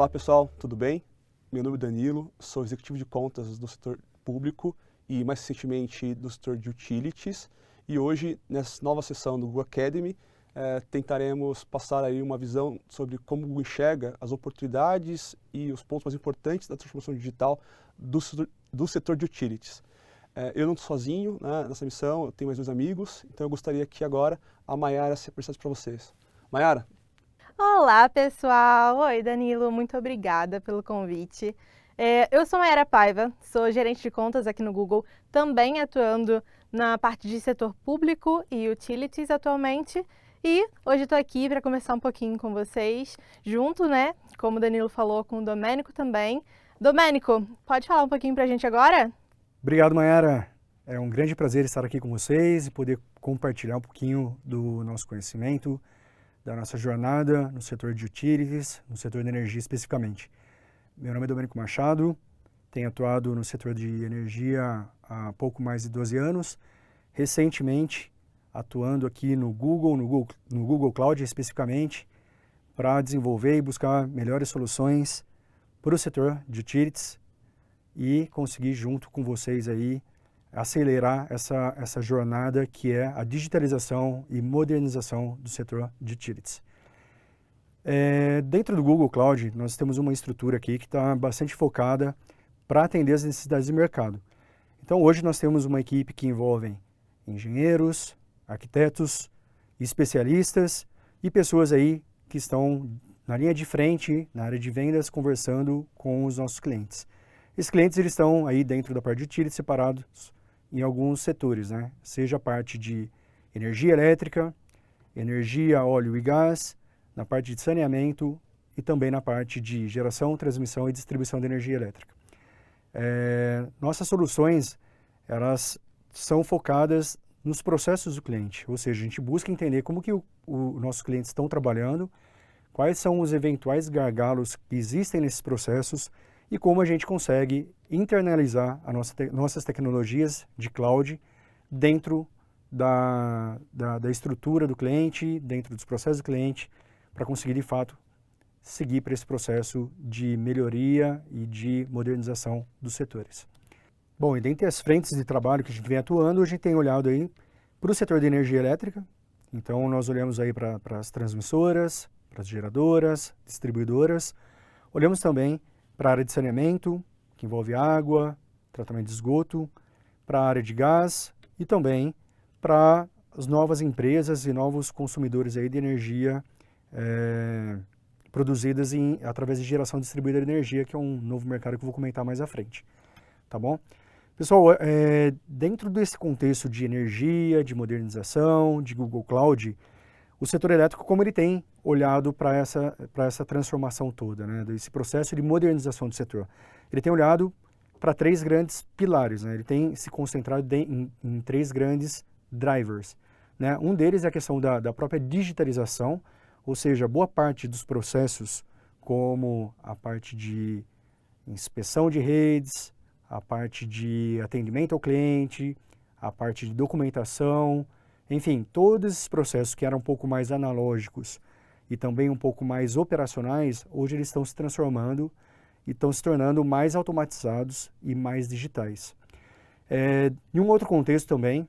Olá pessoal, tudo bem? Meu nome é Danilo, sou executivo de contas do setor público e mais recentemente do setor de utilities. E hoje, nessa nova sessão do Google Academy, tentaremos passar aí uma visão sobre como o Google enxerga as oportunidades e os pontos mais importantes da transformação digital do setor de utilities. Eu não estou sozinho, né, nessa missão, eu tenho mais dois amigos, então eu gostaria que agora a Mayara se apresentasse para vocês. Mayara. Olá, pessoal! Oi, Danilo, muito obrigada pelo convite. Eu sou Mayara Paiva, sou gerente de contas aqui no Google, também atuando na parte de setor público e utilities atualmente. E hoje estou aqui para conversar um pouquinho com vocês, junto, né, como o Danilo falou, com o Domênico também. Domênico, pode falar um pouquinho para a gente agora? Obrigado, Mayara. É um grande prazer estar aqui com vocês e poder compartilhar um pouquinho do nosso conhecimento, da nossa jornada no setor de utilities, no setor de energia especificamente. Meu nome é Domênico Machado, tenho atuado no setor de energia há pouco mais de 12 anos, recentemente atuando aqui no Google Cloud especificamente, para desenvolver e buscar melhores soluções para o setor de utilities e conseguir junto com vocês aí acelerar essa jornada que é a digitalização e modernização do setor de utilities. Dentro do Google Cloud, nós temos uma estrutura aqui que está bastante focada para atender as necessidades do mercado. Então, hoje nós temos uma equipe que envolve engenheiros, arquitetos, especialistas e pessoas aí que estão na linha de frente, na área de vendas, conversando com os nossos clientes. Esses clientes eles estão aí dentro da parte de utilities separados em alguns setores, né? Seja a parte de energia elétrica, energia, óleo e gás, na parte de saneamento e também na parte de geração, transmissão e distribuição de energia elétrica. Nossas soluções, elas são focadas nos processos do cliente, ou seja, a gente busca entender como que os nossos clientes estão trabalhando, quais são os eventuais gargalos que existem nesses processos e como a gente consegue internalizar nossas tecnologias de cloud dentro da estrutura do cliente, dentro dos processos do cliente, para conseguir, de fato, seguir para esse processo de melhoria e de modernização dos setores. Bom, e dentre as frentes de trabalho que a gente vem atuando, a gente tem olhado aí para o setor de energia elétrica. Então, nós olhamos aí para as transmissoras, para as geradoras, distribuidoras. Olhamos também para a área de saneamento, que envolve água, tratamento de esgoto, para a área de gás e também para as novas empresas e novos consumidores aí de energia produzidas através de geração distribuída de energia, que é um novo mercado que eu vou comentar mais à frente. Tá bom? Pessoal, dentro desse contexto de energia, de modernização, de Google Cloud, o setor elétrico, como ele tem olhado para essa transformação toda, né, desse processo de modernização do setor? Ele tem olhado para três grandes pilares, né? Ele tem se concentrado em três grandes drivers, né? Um deles é a questão da própria digitalização, ou seja, boa parte dos processos, como a parte de inspeção de redes, a parte de atendimento ao cliente, a parte de documentação, enfim, todos esses processos que eram um pouco mais analógicos e também um pouco mais operacionais, hoje eles estão se transformando e estão se tornando mais automatizados e mais digitais. Em um outro contexto também,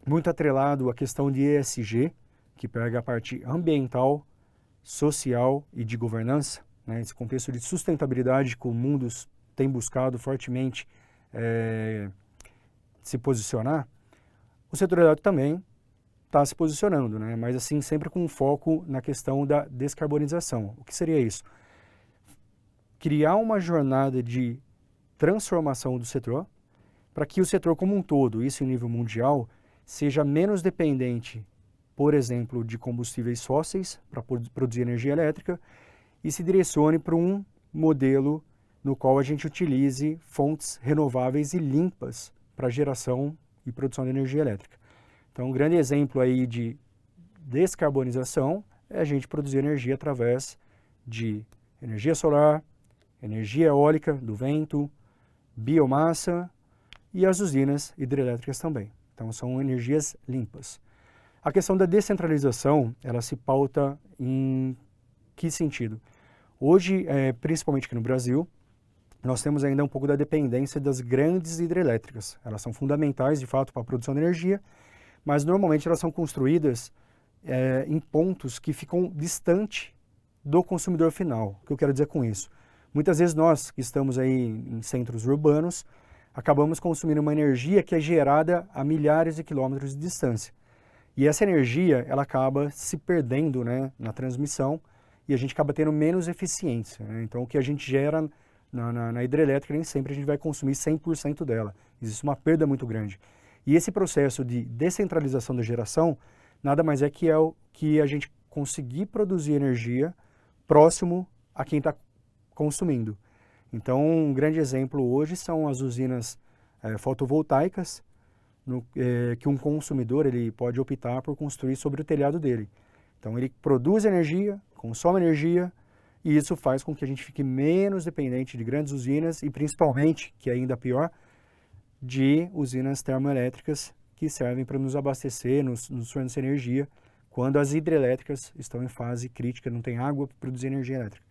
muito atrelado à questão de ESG, que pega a parte ambiental, social e de governança, né? Esse contexto de sustentabilidade que o mundo tem buscado fortemente se posicionar, o setor elétrico também está se posicionando, né? Mas assim, sempre com um foco na questão da descarbonização. O que seria isso? Criar uma jornada de transformação do setor para que o setor como um todo, isso em nível mundial, seja menos dependente, por exemplo, de combustíveis fósseis para produzir energia elétrica e se direcione para um modelo no qual a gente utilize fontes renováveis e limpas para geração e produção de energia elétrica. Então, um grande exemplo aí de descarbonização é a gente produzir energia através de energia solar, energia eólica do vento, biomassa e as usinas hidrelétricas também. Então, são energias limpas. A questão da descentralização, ela se pauta em que sentido? Hoje, principalmente aqui no Brasil, nós temos ainda um pouco da dependência das grandes hidrelétricas. Elas são fundamentais, de fato, para a produção de energia, mas normalmente elas são construídas em pontos que ficam distante do consumidor final. O que eu quero dizer com isso? Muitas vezes nós, que estamos aí em centros urbanos, acabamos consumindo uma energia que é gerada a milhares de quilômetros de distância. E essa energia, ela acaba se perdendo, né, na transmissão e a gente acaba tendo menos eficiência, né? Então, o que a gente gera na hidrelétrica, nem sempre a gente vai consumir 100% dela. Existe uma perda muito grande. E esse processo de descentralização da geração, nada mais é que o que a gente conseguir produzir energia próximo a quem está consumindo. Então, um grande exemplo hoje são as usinas fotovoltaicas, que um consumidor ele pode optar por construir sobre o telhado dele. Então, ele produz energia, consome energia, e isso faz com que a gente fique menos dependente de grandes usinas e, principalmente, que é ainda pior, de usinas termoelétricas que servem para nos abastecer, nos fornecer energia, quando as hidrelétricas estão em fase crítica, não tem água para produzir energia elétrica.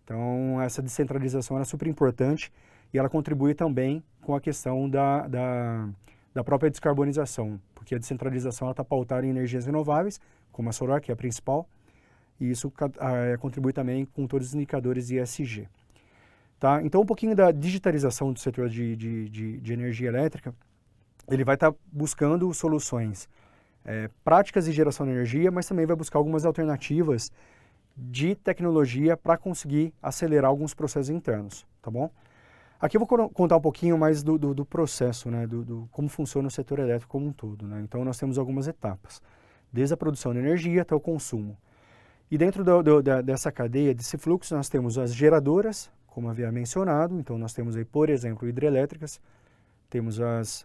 Então, essa descentralização é super importante e ela contribui também com a questão da própria descarbonização, porque a descentralização está pautada em energias renováveis, como a solar, que é a principal, e isso contribui também com todos os indicadores ESG. Tá? Então, um pouquinho da digitalização do setor de energia elétrica, ele vai estar buscando soluções práticas de geração de energia, mas também vai buscar algumas alternativas de tecnologia para conseguir acelerar alguns processos internos, tá bom? Aqui eu vou contar um pouquinho mais do processo, né, como funciona o setor elétrico como um todo, né? Então, nós temos algumas etapas, desde a produção de energia até o consumo. E dentro dessa cadeia desse fluxo, nós temos as geradoras, como havia mencionado. Então, nós temos aí, por exemplo, hidrelétricas, temos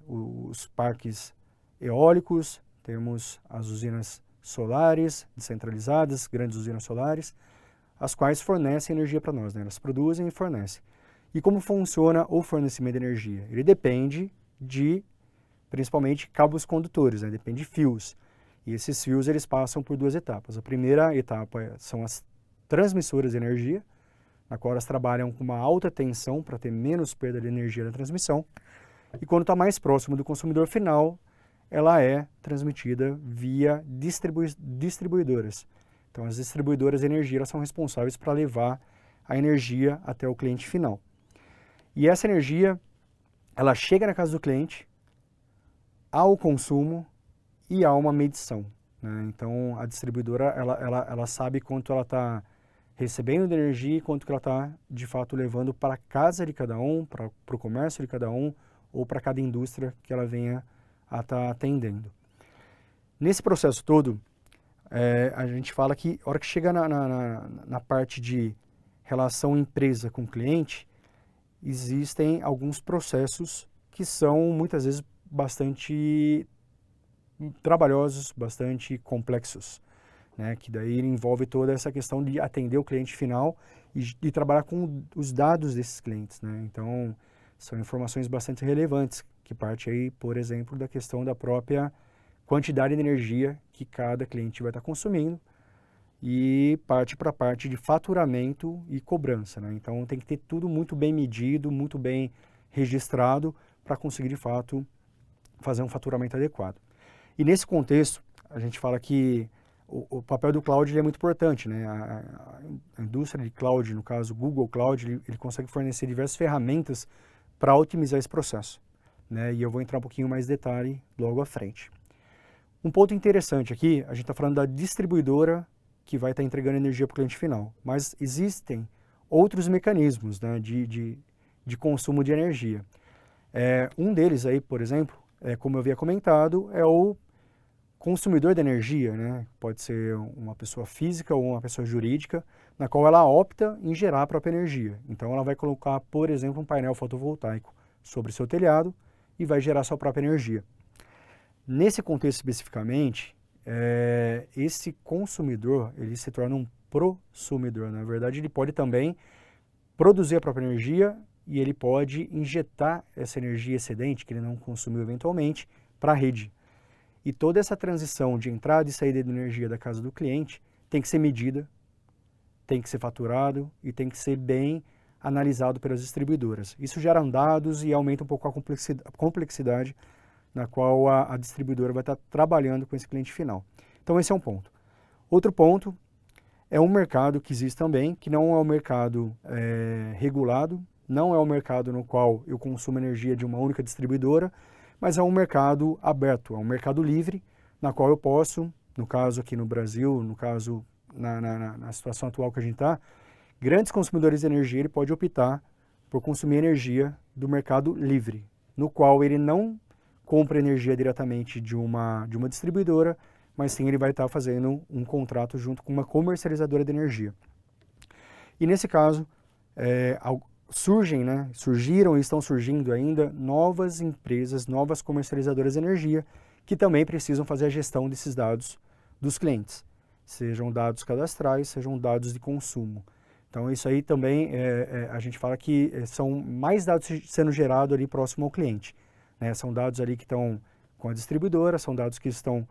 os parques eólicos, temos as usinas solares descentralizadas, grandes usinas solares, as quais fornecem energia para nós, né? Elas produzem e fornecem. E como funciona o fornecimento de energia? Ele depende de, principalmente, cabos condutores, né? Depende de fios. E esses fios eles passam por duas etapas. A primeira etapa são as transmissoras de energia, na qual elas trabalham com uma alta tensão para ter menos perda de energia na transmissão. E quando está mais próximo do consumidor final, ela é transmitida via distribuidoras. Então, as distribuidoras de energia elas são responsáveis para levar a energia até o cliente final. E essa energia, ela chega na casa do cliente, ao consumo e há uma medição, né? Então, a distribuidora, ela sabe quanto ela está recebendo de energia e quanto que ela está, de fato, levando para a casa de cada um, para o comércio de cada um, ou para cada indústria que ela venha a estar atendendo. Nesse processo todo, a gente fala que, a hora que chega na parte de relação empresa com cliente, existem alguns processos que são, muitas vezes, bastante trabalhosos, bastante complexos, né? Que daí envolve toda essa questão de atender o cliente final e trabalhar com os dados desses clientes, né? Então, são informações bastante relevantes, que parte aí, por exemplo, da questão da própria quantidade de energia que cada cliente vai estar consumindo e parte para a parte de faturamento e cobrança, né? Então, tem que ter tudo muito bem medido, muito bem registrado para conseguir, de fato, fazer um faturamento adequado. E nesse contexto, a gente fala que o papel do cloud ele é muito importante, né? A indústria de cloud, no caso Google Cloud, ele consegue fornecer diversas ferramentas para otimizar esse processo, né? E eu vou entrar um pouquinho mais em detalhe logo à frente. Um ponto interessante aqui, a gente está falando da distribuidora que vai estar entregando energia para o cliente final, mas existem outros mecanismos, né, de consumo de energia. Um deles aí, por exemplo, como eu havia comentado, é o consumidor de energia, né? Pode ser uma pessoa física ou uma pessoa jurídica, na qual ela opta em gerar a própria energia. Então, ela vai colocar, por exemplo, um painel fotovoltaico sobre seu telhado e vai gerar sua própria energia. Nesse contexto especificamente, esse consumidor ele se torna um prosumidor. Na verdade, ele pode também produzir a própria energia e ele pode injetar essa energia excedente, que ele não consumiu eventualmente, para a rede. E toda essa transição de entrada e saída de energia da casa do cliente tem que ser medida tem que ser faturado e tem que ser bem analisado pelas distribuidoras. Isso gera dados e aumenta um pouco a complexidade na qual a distribuidora vai estar trabalhando com esse cliente final. Então esse é um ponto. Outro ponto é um mercado que existe também, que não é um mercado regulado, não é um mercado no qual eu consumo energia de uma única distribuidora, mas é um mercado aberto, é um mercado livre, na qual eu posso, no caso aqui no Brasil, no caso na situação atual que a gente está, grandes consumidores de energia, ele pode optar por consumir energia do mercado livre, no qual ele não compra energia diretamente de uma distribuidora, mas sim ele vai estar fazendo um contrato junto com uma comercializadora de energia. E nesse caso, surgiram e estão surgindo ainda novas empresas, novas comercializadoras de energia, que também precisam fazer a gestão desses dados dos clientes, sejam dados cadastrais, sejam dados de consumo. Então isso aí também, a gente fala que são mais dados sendo gerados ali próximo ao cliente. Né? São dados ali que estão com a distribuidora, são dados que estão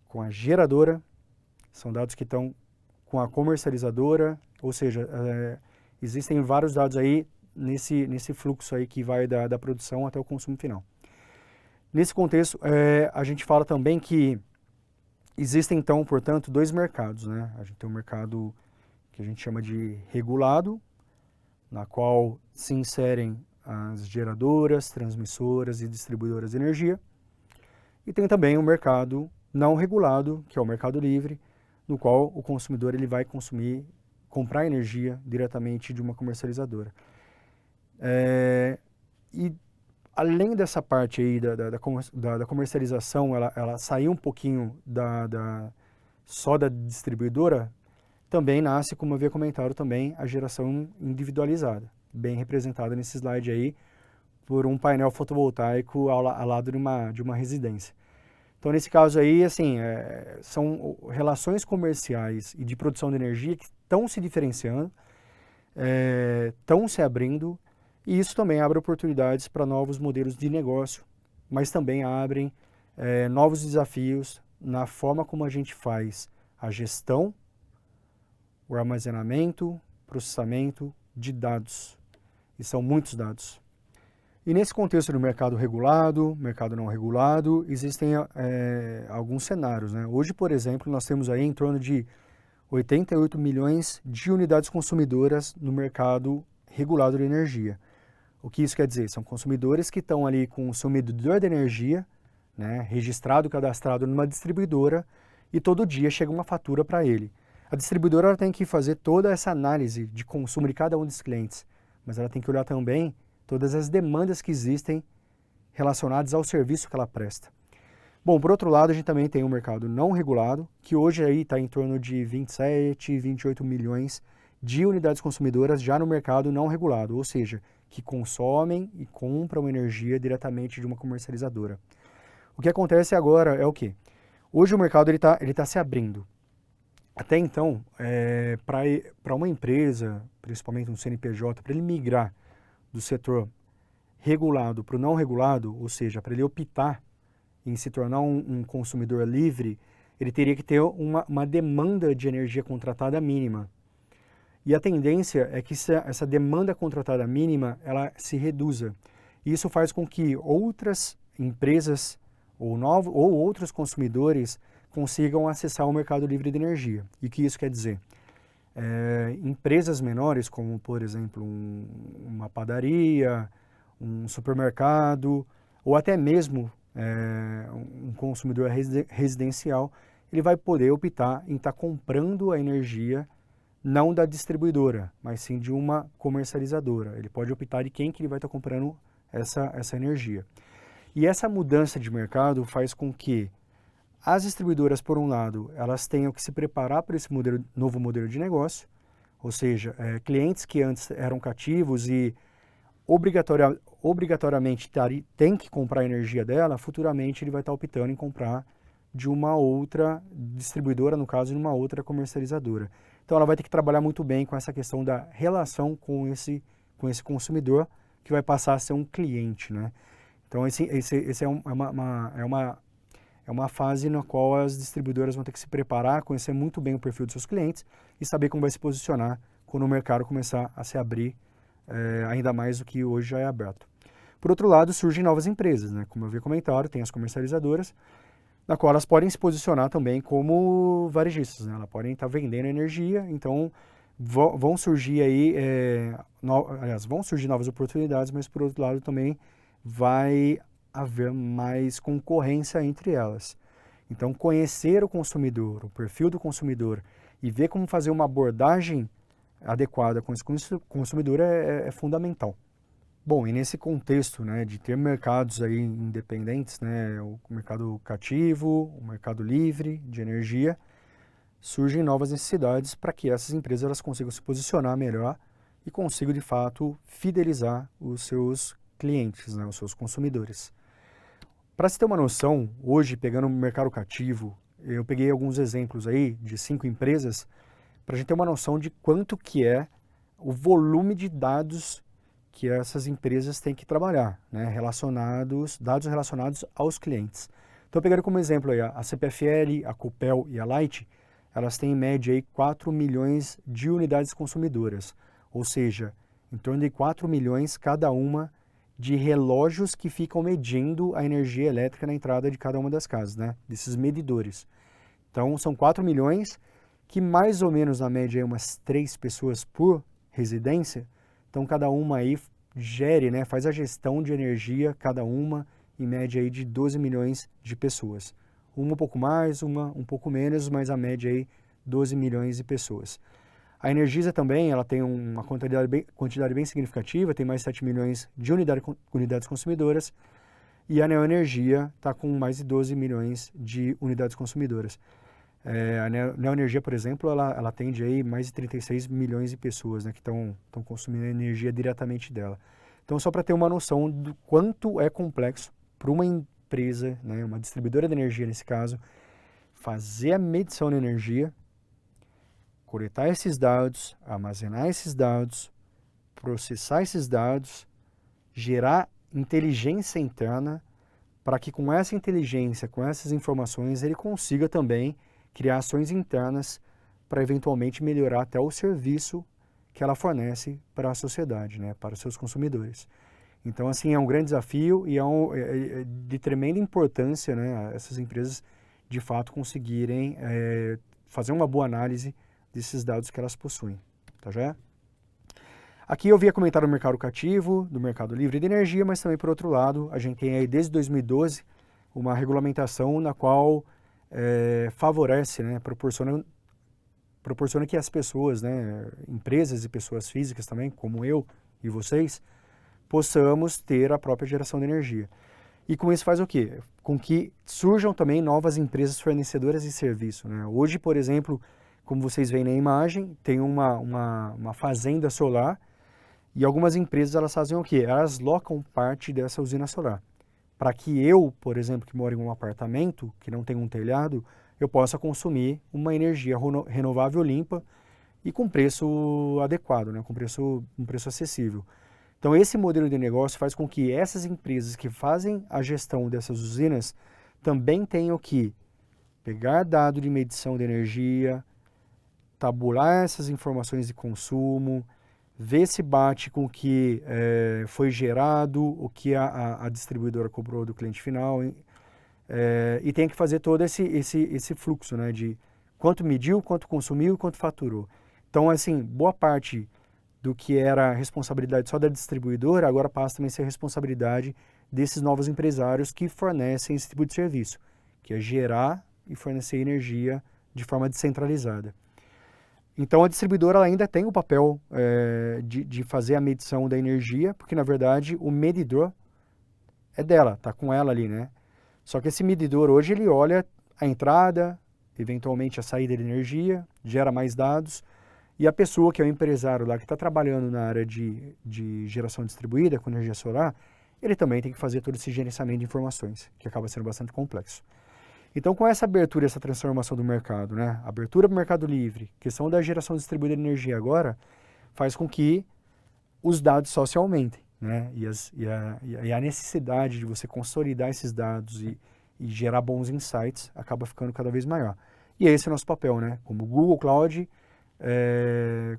com a geradora, são dados que estão com a comercializadora, ou seja, existem vários dados aí nesse fluxo aí que vai da produção até o consumo final. Nesse contexto, a gente fala também que existem então, portanto, dois mercados, né? A gente tem um mercado que a gente chama de regulado, na qual se inserem as geradoras, transmissoras e distribuidoras de energia. E tem também o mercado não regulado, que é o mercado livre, no qual o consumidor ele vai comprar energia diretamente de uma comercializadora. E além dessa parte aí da comercialização, ela saiu um pouquinho só da distribuidora, também nasce, como eu havia comentado também, a geração individualizada, bem representada nesse slide aí, por um painel fotovoltaico ao lado de uma residência. Então, nesse caso aí, assim, são relações comerciais e de produção de energia que estão se diferenciando, estão se abrindo, e isso também abre oportunidades para novos modelos de negócio, mas também abrem novos desafios na forma como a gente faz a gestão, o armazenamento, processamento de dados. E são muitos dados. E nesse contexto do mercado regulado, mercado não regulado, existem alguns cenários, né? Hoje, por exemplo, nós temos aí em torno de 88 milhões de unidades consumidoras no mercado regulado de energia. O que isso quer dizer? São consumidores que estão ali com o seu medidor de energia, né, registrado, cadastrado numa distribuidora, e todo dia chega uma fatura para ele. A distribuidora ela tem que fazer toda essa análise de consumo de cada um dos clientes, mas ela tem que olhar também todas as demandas que existem relacionadas ao serviço que ela presta. Bom, por outro lado, a gente também tem um mercado não regulado, que hoje aí está em torno de 27, 28 milhões de unidades consumidoras já no mercado não regulado, ou seja, que consomem e compram energia diretamente de uma comercializadora. O que acontece agora é o quê? Hoje o mercado ele tá se abrindo. Até então, para uma empresa, principalmente um CNPJ, para ele migrar do setor regulado para o não regulado, ou seja, para ele optar em se tornar um consumidor livre, ele teria que ter uma demanda de energia contratada mínima. E a tendência é que essa demanda contratada mínima ela se reduza. E isso faz com que outras empresas ou outros consumidores consigam acessar o mercado livre de energia. E o que isso quer dizer? Empresas menores, como por exemplo uma padaria, um supermercado, ou até mesmo um consumidor residencial, ele vai poder optar em estar comprando a energia não da distribuidora, mas sim de uma comercializadora. Ele pode optar de quem que ele vai estar comprando essa energia. E essa mudança de mercado faz com que as distribuidoras, por um lado, elas tenham que se preparar para esse novo modelo de negócio, ou seja, clientes que antes eram cativos e obrigatoriamente tem que comprar a energia dela, futuramente ele vai estar optando em comprar de uma outra distribuidora, no caso, de uma outra comercializadora. Então ela vai ter que trabalhar muito bem com essa questão da relação com esse consumidor, que vai passar a ser um cliente, né? Então esse é uma fase na qual as distribuidoras vão ter que se preparar, conhecer muito bem o perfil dos seus clientes e saber como vai se posicionar quando o mercado começar a se abrir ainda mais do que hoje já é aberto. Por outro lado, surgem novas empresas, né? Como eu havia comentado, tem as comercializadoras, na qual elas podem se posicionar também como varejistas, né? Elas podem estar vendendo energia, então vão surgir aí, vão surgir novas oportunidades, mas por outro lado também vai haver mais concorrência entre elas. Então, conhecer o consumidor, o perfil do consumidor e ver como fazer uma abordagem adequada com esse consumidor é fundamental. Bom, e nesse contexto, né, de ter mercados aí independentes, né, o mercado cativo, o mercado livre de energia, surgem novas necessidades para que essas empresas elas consigam se posicionar melhor e consigam, de fato, fidelizar os seus clientes, né, os seus consumidores. Para se ter uma noção, hoje, pegando o mercado cativo, eu peguei alguns exemplos aí de 5 empresas para a gente ter uma noção de quanto que é o volume de dados que essas empresas têm que trabalhar, né, dados relacionados aos clientes. Então, pegando como exemplo aí a CPFL, a Copel e a Light, elas têm em média aí 4 milhões de unidades consumidoras, ou seja, em torno de 4 milhões cada uma de relógios que ficam medindo a energia elétrica na entrada de cada uma das casas, né, desses medidores. Então, são 4 milhões que mais ou menos, na média, é umas 3 pessoas por residência. Então, cada uma aí gere, né, faz a gestão de energia, cada uma, em média aí de 12 milhões de pessoas. Uma um pouco mais, uma um pouco menos, mas a média aí 12 milhões de pessoas. A Energisa também, ela tem uma quantidade bem significativa, tem mais de 7 milhões de unidades consumidoras, e a Neoenergia está com mais de 12 milhões de unidades consumidoras. A Neoenergia, por exemplo, ela atende aí mais de 36 milhões de pessoas, né, que estão consumindo energia diretamente dela. Então, só para ter uma noção do quanto é complexo para uma empresa, né, uma distribuidora de energia nesse caso, fazer a medição de energia, coletar esses dados, armazenar esses dados, processar esses dados, gerar inteligência interna, para que com essa inteligência, com essas informações, ele consiga também criar ações internas para eventualmente melhorar até o serviço que ela fornece para a sociedade, né, para os seus consumidores. Então, assim, é um grande desafio e é de tremenda importância, né, essas empresas de fato conseguirem fazer uma boa análise desses dados que elas possuem. Tá já? Aqui eu havia comentado o mercado cativo, do mercado livre de energia, mas também, por outro lado, a gente tem aí desde 2012 uma regulamentação na qual favorece, né, proporciona que as pessoas, né, empresas e pessoas físicas também, como eu e vocês, possamos ter a própria geração de energia. E com isso faz o quê? Com que surjam também novas empresas fornecedoras de serviço, né? Hoje, por exemplo, como vocês veem na imagem, tem uma fazenda solar e algumas empresas elas fazem o quê? Elas locam parte dessa usina solar. Para que eu, por exemplo, que moro em um apartamento, que não tem um telhado, eu possa consumir uma energia renovável limpa e com preço adequado, né? Com um preço acessível. Então, esse modelo de negócio faz com que essas empresas que fazem a gestão dessas usinas também tenham que pegar dado de medição de energia, tabular essas informações de consumo, ver se bate com o que foi gerado, o que a distribuidora cobrou do cliente final, e tem que fazer todo esse fluxo, né, de quanto mediu, quanto consumiu e quanto faturou. Então, assim, boa parte do que era responsabilidade só da distribuidora, agora passa também a ser responsabilidade desses novos empresários que fornecem esse tipo de serviço, que é gerar e fornecer energia de forma descentralizada. Então, a distribuidora ela ainda tem o papel de fazer a medição da energia, porque, na verdade, o medidor é dela, está com ela ali, né? Só que esse medidor, hoje, ele olha a entrada, eventualmente a saída de energia, gera mais dados, e a pessoa que é o empresário lá, que está trabalhando na área de geração distribuída, com energia solar, ele também tem que fazer todo esse gerenciamento de informações, que acaba sendo bastante complexo. Então, com essa abertura, essa transformação do mercado, né, abertura para o mercado livre, questão da geração distribuída de energia agora, faz com que os dados só se aumentem, né, e a necessidade de você consolidar esses dados e gerar bons insights acaba ficando cada vez maior. E esse é o nosso papel, né? Como Google Cloud,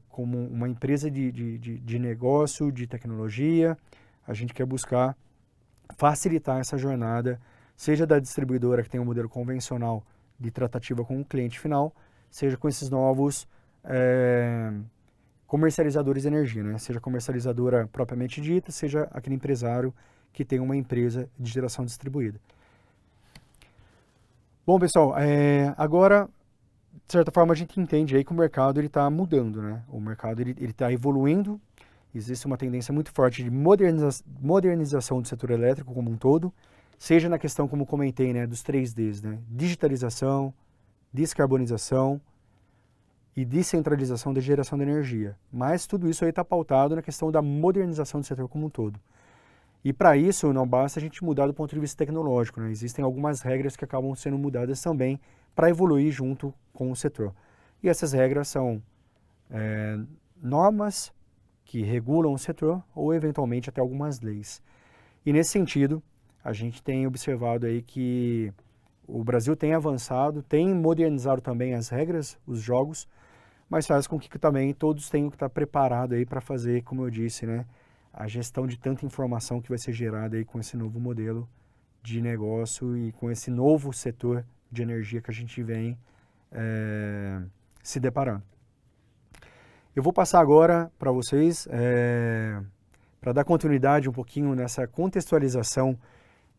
como uma empresa de negócio, de tecnologia, a gente quer buscar facilitar essa jornada, seja da distribuidora que tem um modelo convencional de tratativa com o cliente final, seja com esses novos comercializadores de energia, né? Seja comercializadora propriamente dita, seja aquele empresário que tem uma empresa de geração distribuída. Bom, pessoal, agora, de certa forma, a gente entende aí que o mercado está mudando, né? O mercado ele está evoluindo, existe uma tendência muito forte de modernização do setor elétrico como um todo, seja na questão, como comentei, né, dos 3Ds, né? Digitalização, descarbonização e descentralização da geração de energia. Mas tudo isso aí está pautado na questão da modernização do setor como um todo. E para isso não basta a gente mudar do ponto de vista tecnológico, né? Existem algumas regras que acabam sendo mudadas também para evoluir junto com o setor. E essas regras são normas que regulam o setor ou eventualmente até algumas leis. E nesse sentido, a gente tem observado aí que o Brasil tem avançado, tem modernizado também as regras, os jogos, mas faz com que também todos tenham que estar preparados aí para fazer, como eu disse, né, a gestão de tanta informação que vai ser gerada aí com esse novo modelo de negócio e com esse novo setor de energia que a gente vem se deparando. Eu vou passar agora para vocês, para dar continuidade um pouquinho nessa contextualização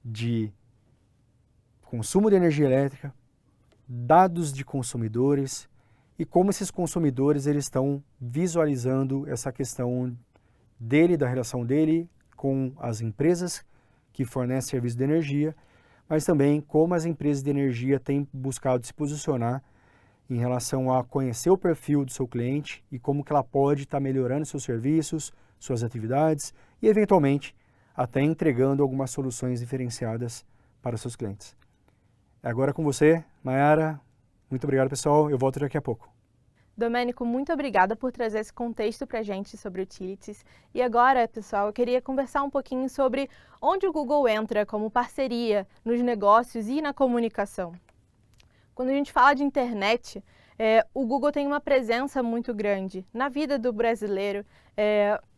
de consumo de energia elétrica, dados de consumidores e como esses consumidores eles estão visualizando essa questão da relação dele com as empresas que fornecem serviço de energia, mas também como as empresas de energia têm buscado se posicionar em relação a conhecer o perfil do seu cliente e como que ela pode estar melhorando seus serviços, suas atividades e, eventualmente, até entregando algumas soluções diferenciadas para os seus clientes. Agora com você, Mayara. Muito obrigado, pessoal. Eu volto daqui a pouco. Domênico, muito obrigada por trazer esse contexto para a gente sobre utilities. E agora, pessoal, eu queria conversar um pouquinho sobre onde o Google entra como parceria nos negócios e na comunicação. Quando a gente fala de internet, o Google tem uma presença muito grande na vida do brasileiro.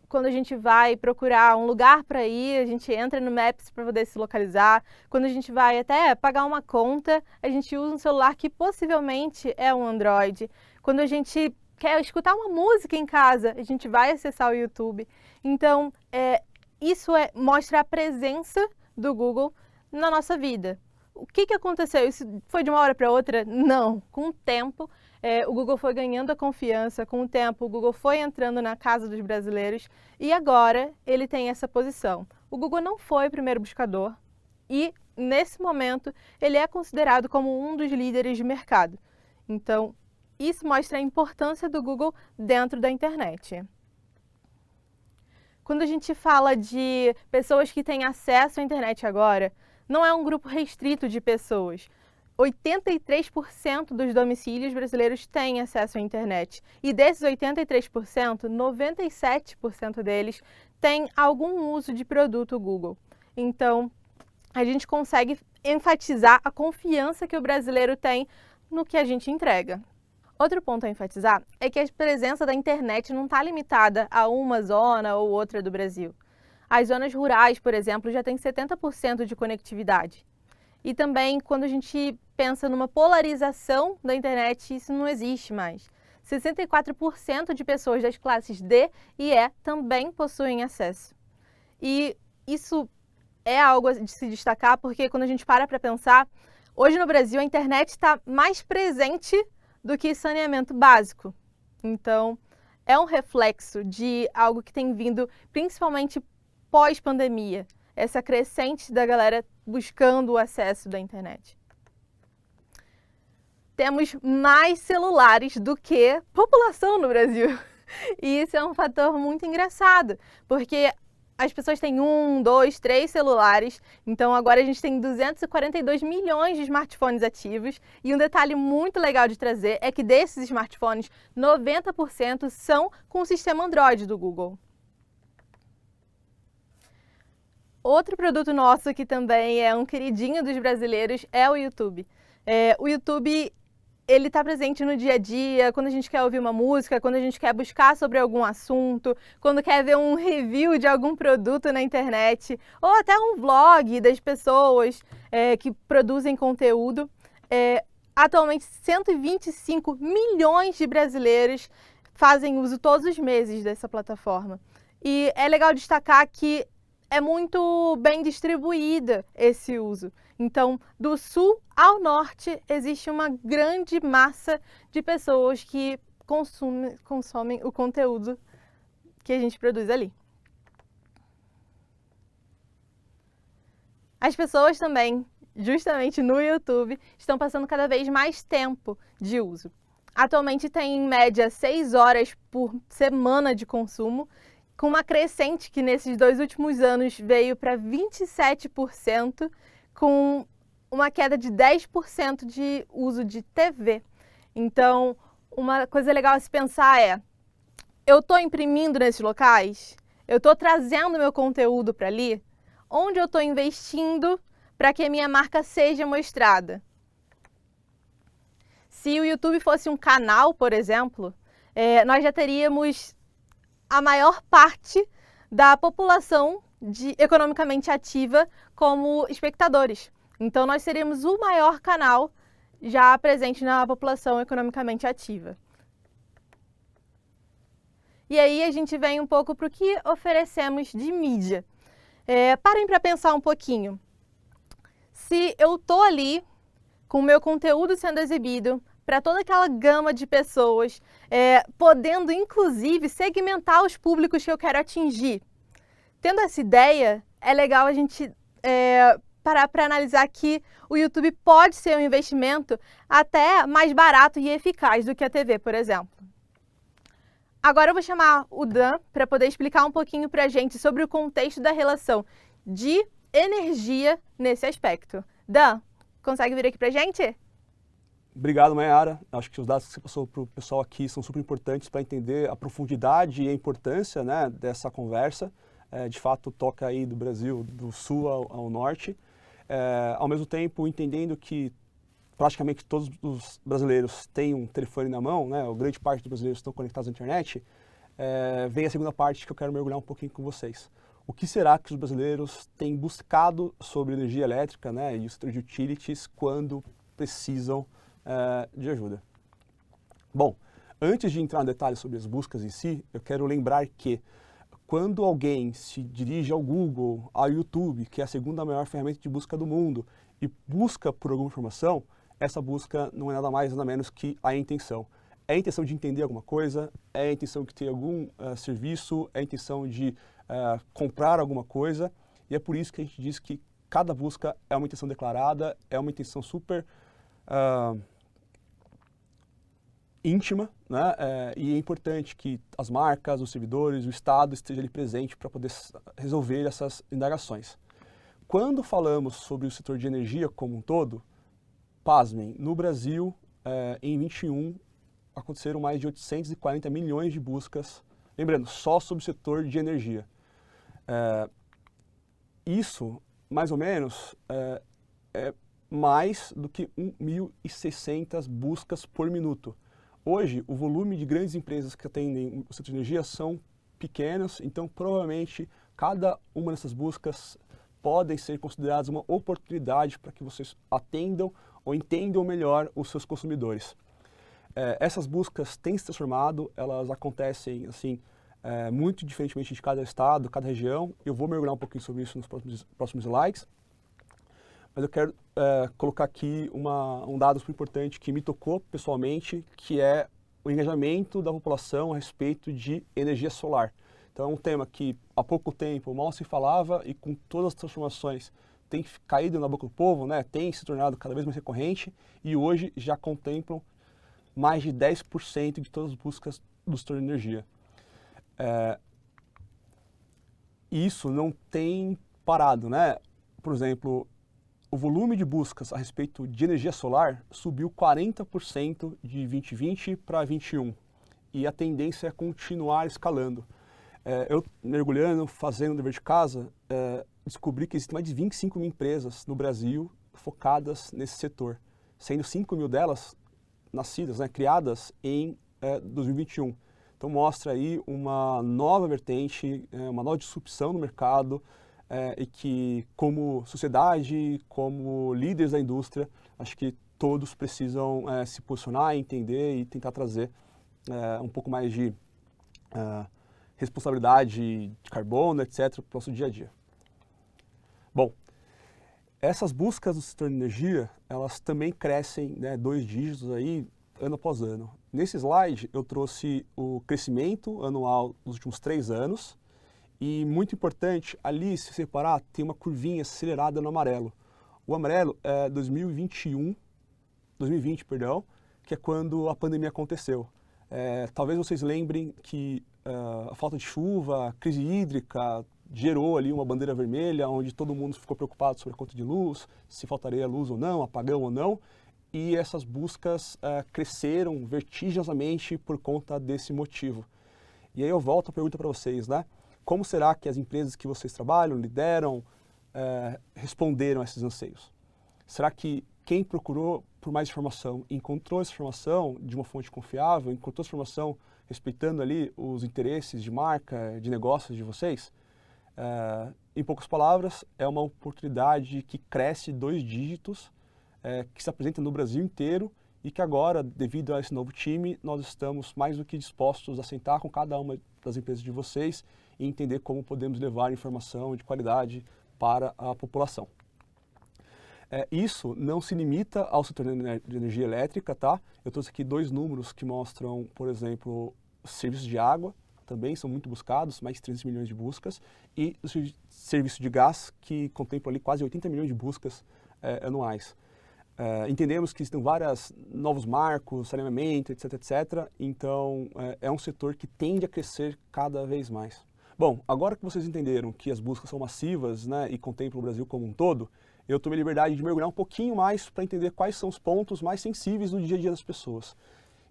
Quando a gente vai procurar um lugar para ir, a gente entra no Maps para poder se localizar. Quando a gente vai até pagar uma conta, a gente usa um celular que possivelmente é um Android. Quando a gente quer escutar uma música em casa, a gente vai acessar o YouTube. Então, isso mostra a presença do Google na nossa vida. O que aconteceu? Isso foi de uma hora para outra? Não. Com o tempo, o Google foi ganhando a confiança, com o tempo o Google foi entrando na casa dos brasileiros e agora ele tem essa posição. O Google não foi o primeiro buscador e, nesse momento, ele é considerado como um dos líderes de mercado. Então, isso mostra a importância do Google dentro da internet. Quando a gente fala de pessoas que têm acesso à internet agora, não é um grupo restrito de pessoas. 83% dos domicílios brasileiros têm acesso à internet. E desses 83%, 97% deles têm algum uso de produto Google. Então, a gente consegue enfatizar a confiança que o brasileiro tem no que a gente entrega. Outro ponto a enfatizar é que a presença da internet não está limitada a uma zona ou outra do Brasil. As zonas rurais, por exemplo, já têm 70% de conectividade. E também, quando a gente pensa numa polarização da internet, isso não existe mais. 64% de pessoas das classes D e E também possuem acesso. E isso é algo de se destacar, porque quando a gente para pensar, hoje no Brasil a internet está mais presente do que saneamento básico. Então, é um reflexo de algo que tem vindo principalmente pós-pandemia, essa crescente da galera buscando o acesso da internet. Temos mais celulares do que população no Brasil. E isso é um fator muito engraçado, porque as pessoas têm 1, 2, 3 celulares, então agora a gente tem 242 milhões de smartphones ativos. E um detalhe muito legal de trazer é que desses smartphones, 90% são com o sistema Android do Google. Outro produto nosso que também é um queridinho dos brasileiros é o YouTube. O YouTube, ele está presente no dia a dia, quando a gente quer ouvir uma música, quando a gente quer buscar sobre algum assunto, quando quer ver um review de algum produto na internet, ou até um vlog das pessoas que produzem conteúdo. Atualmente, 125 milhões de brasileiros fazem uso todos os meses dessa plataforma. E é legal destacar que é muito bem distribuída esse uso. Então, do sul ao norte, existe uma grande massa de pessoas que consomem o conteúdo que a gente produz ali. As pessoas também, justamente no YouTube, estão passando cada vez mais tempo de uso. Atualmente tem em média 6 horas por semana de consumo, com uma crescente que nesses 2 últimos anos veio para 27%, com uma queda de 10% de uso de TV. Então, uma coisa legal a se pensar é, eu estou imprimindo nesses locais? Eu estou trazendo meu conteúdo para ali? Onde eu estou investindo para que a minha marca seja mostrada? Se o YouTube fosse um canal, por exemplo, nós já teríamos a maior parte da população economicamente ativa como espectadores. Então, nós seríamos o maior canal já presente na população economicamente ativa. E aí a gente vem um pouco para o que oferecemos de mídia. Parem para pensar um pouquinho. Se eu estou ali com o meu conteúdo sendo exibido para toda aquela gama de pessoas, podendo inclusive segmentar os públicos que eu quero atingir. Tendo essa ideia, é legal a gente parar para analisar que o YouTube pode ser um investimento até mais barato e eficaz do que a TV, por exemplo. Agora eu vou chamar o Dan para poder explicar um pouquinho para a gente sobre o contexto da relação de energia nesse aspecto. Dan, consegue vir aqui para a gente? Obrigado, Mayara. Acho que os dados que você passou para o pessoal aqui são super importantes para entender a profundidade e a importância, né, dessa conversa. De fato, toca aí do Brasil, do sul ao norte. Ao mesmo tempo, entendendo que praticamente todos os brasileiros têm um telefone na mão, né, a grande parte dos brasileiros estão conectados à internet, vem a segunda parte que eu quero mergulhar um pouquinho com vocês. O que será que os brasileiros têm buscado sobre energia elétrica, né, e o setor de utilities quando precisam de ajuda? Bom, antes de entrar em detalhes sobre as buscas em si, eu quero lembrar que quando alguém se dirige ao Google, ao YouTube, que é a segunda maior ferramenta de busca do mundo, e busca por alguma informação, essa busca não é nada mais nada menos que a intenção. É a intenção de entender alguma coisa, é a intenção de ter algum serviço, é a intenção de comprar alguma coisa, e é por isso que a gente diz que cada busca é uma intenção declarada, é uma intenção super íntima, né? E é importante que as marcas, os servidores, o Estado esteja ali presente para poder resolver essas indagações. Quando falamos sobre o setor de energia como um todo, pasmem, no Brasil, em 21, aconteceram mais de 840 milhões de buscas, lembrando, só sobre o setor de energia. Isso, mais ou menos, é mais do que 1.600 buscas por minuto. Hoje, o volume de grandes empresas que atendem o setor de energia são pequenos, então provavelmente cada uma dessas buscas podem ser consideradas uma oportunidade para que vocês atendam ou entendam melhor os seus consumidores. Essas buscas têm se transformado, elas acontecem assim, muito diferentemente de cada estado, cada região. Eu vou mergulhar um pouquinho sobre isso nos próximos slides. Mas eu quero colocar aqui um dado super importante que me tocou pessoalmente, que é o engajamento da população a respeito de energia solar. Então é um tema que há pouco tempo mal se falava e com todas as transformações tem caído na boca do povo, né? Tem se tornado cada vez mais recorrente e hoje já contemplam mais de 10% de todas as buscas do setor de energia. Isso não tem parado, né? Por exemplo, o volume de buscas a respeito de energia solar subiu 40% de 2020 para 2021 e a tendência é continuar escalando. Eu mergulhando, fazendo o dever de casa, descobri que existem mais de 25 mil empresas no Brasil focadas nesse setor, sendo 5 mil delas nascidas, né, criadas em 2021. Então mostra aí uma nova vertente, uma nova disrupção no mercado e que, como sociedade, como líderes da indústria, acho que todos precisam se posicionar, entender e tentar trazer um pouco mais de responsabilidade de carbono, etc., para o nosso dia a dia. Bom, essas buscas do setor de energia, elas também crescem, né, 2 dígitos aí, ano após ano. Nesse slide eu trouxe o crescimento anual dos últimos 3 anos e, muito importante, ali, se separar, tem uma curvinha acelerada no amarelo. O amarelo é 2020, que é quando a pandemia aconteceu. Talvez vocês lembrem que a falta de chuva, a crise hídrica, gerou ali uma bandeira vermelha, onde todo mundo ficou preocupado sobre a conta de luz, se faltaria luz ou não, apagão ou não, e essas buscas cresceram vertiginosamente por conta desse motivo. E aí eu volto a pergunta para vocês, né? Como será que as empresas que vocês trabalham, lideram, responderam a esses anseios? Será que quem procurou por mais informação encontrou essa informação de uma fonte confiável, encontrou essa informação respeitando ali os interesses de marca, de negócios de vocês? Em poucas palavras, é uma oportunidade que cresce 2 dígitos, que se apresenta no Brasil inteiro e que agora, devido a esse novo time, nós estamos mais do que dispostos a sentar com cada uma das empresas de vocês e entender como podemos levar informação de qualidade para a população. Isso não se limita ao setor de energia elétrica, tá? Eu trouxe aqui 2 números que mostram, por exemplo, serviços de água, também são muito buscados, mais de 300 milhões de buscas, e o serviço de gás, que contempla ali quase 80 milhões de buscas anuais. Entendemos que existem vários novos marcos, saneamento, etc, etc, então é um setor que tende a crescer cada vez mais. Bom, agora que vocês entenderam que as buscas são massivas, né, e contemplam o Brasil como um todo, eu tomei a liberdade de mergulhar um pouquinho mais para entender quais são os pontos mais sensíveis do dia a dia das pessoas.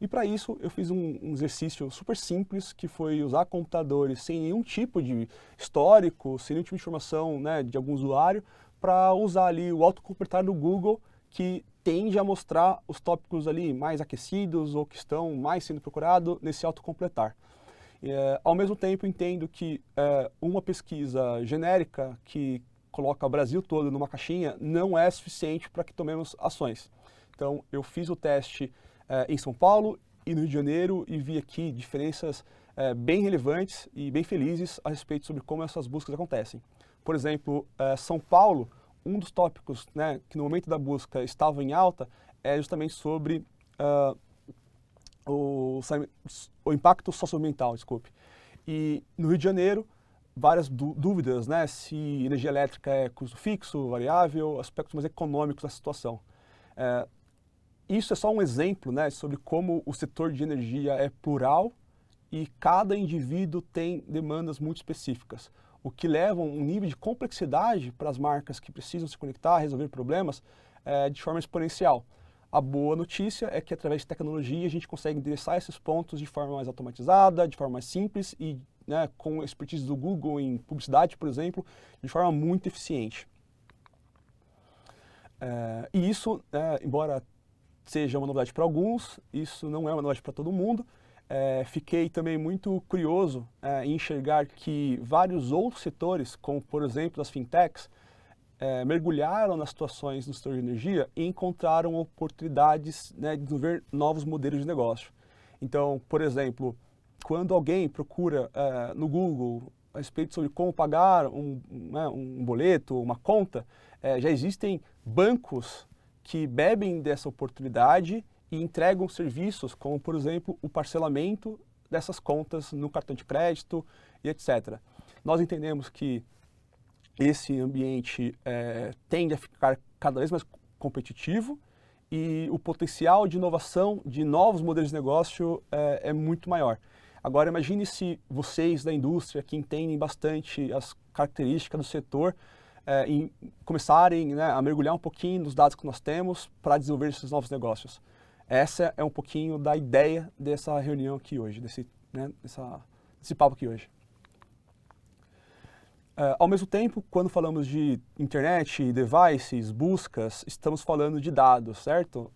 E para isso eu fiz um exercício super simples, que foi usar computadores sem nenhum tipo de histórico, sem nenhum tipo de informação, né, de algum usuário, para usar ali o autocompletar do Google, que tende a mostrar os tópicos ali mais aquecidos ou que estão mais sendo procurados nesse autocompletar. Ao mesmo tempo, entendo que uma pesquisa genérica que coloca o Brasil todo numa caixinha não é suficiente para que tomemos ações. Então, eu fiz o teste em São Paulo e no Rio de Janeiro e vi aqui diferenças bem relevantes e bem felizes a respeito sobre como essas buscas acontecem. Por exemplo, São Paulo, um dos tópicos, né, que no momento da busca estava em alta é justamente sobre o impacto socioambiental, desculpe. E no Rio de Janeiro, várias dúvidas, né, se energia elétrica é custo fixo, variável, aspectos mais econômicos da situação. Isso é só um exemplo, né, sobre como o setor de energia é plural e cada indivíduo tem demandas muito específicas, o que leva a um nível de complexidade para as marcas que precisam se conectar, resolver problemas de forma exponencial. A boa notícia é que através de tecnologia a gente consegue endereçar esses pontos de forma mais automatizada, de forma mais simples e, né, com a expertise do Google em publicidade, por exemplo, de forma muito eficiente. E isso, embora seja uma novidade para alguns, isso não é uma novidade para todo mundo. Fiquei também muito curioso em enxergar que vários outros setores, como por exemplo as fintechs, mergulharam nas situações do setor de energia e encontraram oportunidades, né, de desenvolver novos modelos de negócio. Então, por exemplo, quando alguém procura no Google a respeito sobre como pagar um boleto, uma conta, já existem bancos que bebem dessa oportunidade e entregam serviços como, por exemplo, o parcelamento dessas contas no cartão de crédito e etc. Nós entendemos que esse ambiente tende a ficar cada vez mais competitivo e o potencial de inovação de novos modelos de negócio é muito maior. Agora imagine se vocês da indústria, que entendem bastante as características do setor, começarem, né, a mergulhar um pouquinho nos dados que nós temos para desenvolver esses novos negócios. Essa é um pouquinho da ideia dessa reunião aqui hoje, desse papo aqui hoje. Ao mesmo tempo, quando falamos de internet, devices, buscas, estamos falando de dados, certo?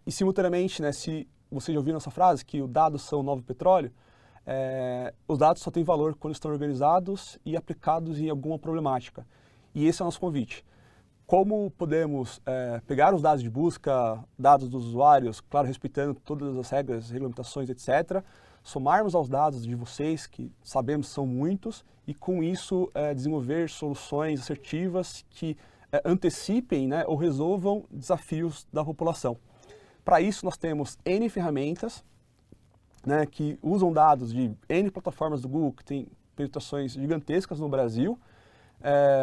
Simultaneamente, né, se vocês já ouviram essa frase, que os dados são o novo petróleo, os dados só têm valor quando estão organizados e aplicados em alguma problemática. E esse é o nosso convite. Como podemos pegar os dados de busca, dados dos usuários, claro, respeitando todas as regras, regulamentações, etc., somarmos aos dados de vocês, que sabemos são muitos, e com isso desenvolver soluções assertivas que antecipem, né, ou resolvam desafios da população. Para isso nós temos N ferramentas, né, que usam dados de N plataformas do Google, que tem penetrações gigantescas no Brasil.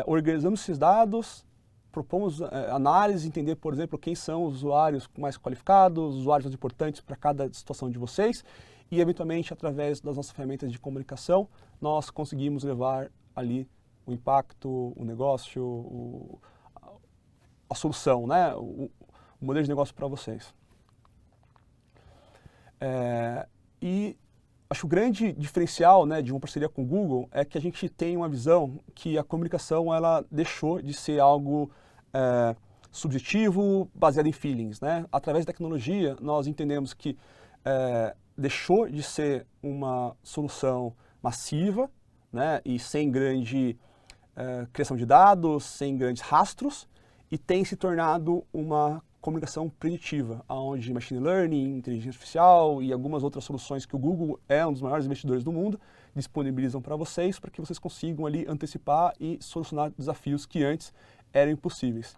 Organizamos esses dados, propomos análise, entender, por exemplo, quem são os usuários mais qualificados, os usuários mais importantes para cada situação de vocês, e eventualmente, através das nossas ferramentas de comunicação, nós conseguimos levar ali o impacto, o negócio, a solução, né, o modelo de negócio para vocês. E acho que o grande diferencial, né, de uma parceria com o Google é que a gente tem uma visão que a comunicação ela deixou de ser algo subjetivo, baseado em feelings, né? Através da tecnologia, nós entendemos que deixou de ser uma solução massiva, né, e sem grande criação de dados, sem grandes rastros, e tem se tornado uma comunicação preditiva, onde machine learning, inteligência artificial e algumas outras soluções que o Google é um dos maiores investidores do mundo, disponibilizam para que vocês consigam ali antecipar e solucionar desafios que antes eram impossíveis.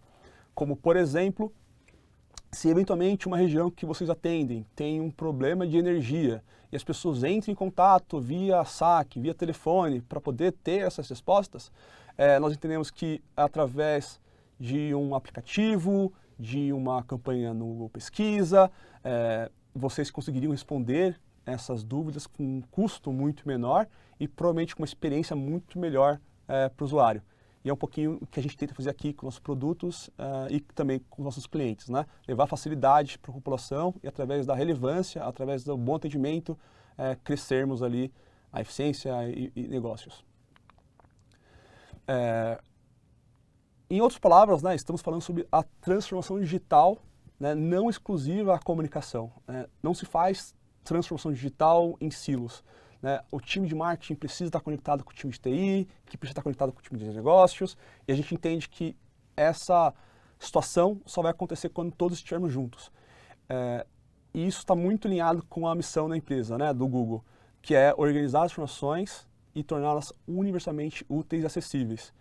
Como, por exemplo, se eventualmente uma região que vocês atendem tem um problema de energia e as pessoas entram em contato via saque, via telefone, para poder ter essas respostas, nós entendemos que através de um aplicativo, de uma campanha no Google Pesquisa, vocês conseguiriam responder essas dúvidas com um custo muito menor e provavelmente com uma experiência muito melhor para o usuário. E é um pouquinho o que a gente tenta fazer aqui com nossos produtos e também com nossos clientes, né? Levar facilidade para a população e através da relevância, através do bom atendimento, crescermos ali a eficiência e negócios. Em outras palavras, né, estamos falando sobre a transformação digital, né, não exclusiva à comunicação. Não se faz transformação digital em silos. Né? O time de marketing precisa estar conectado com o time de TI, que precisa estar conectado com o time de negócios, e a gente entende que essa situação só vai acontecer quando todos estivermos juntos. E isso está muito alinhado com a missão da empresa, né, do Google, que é organizar as informações e torná-las universalmente úteis e acessíveis.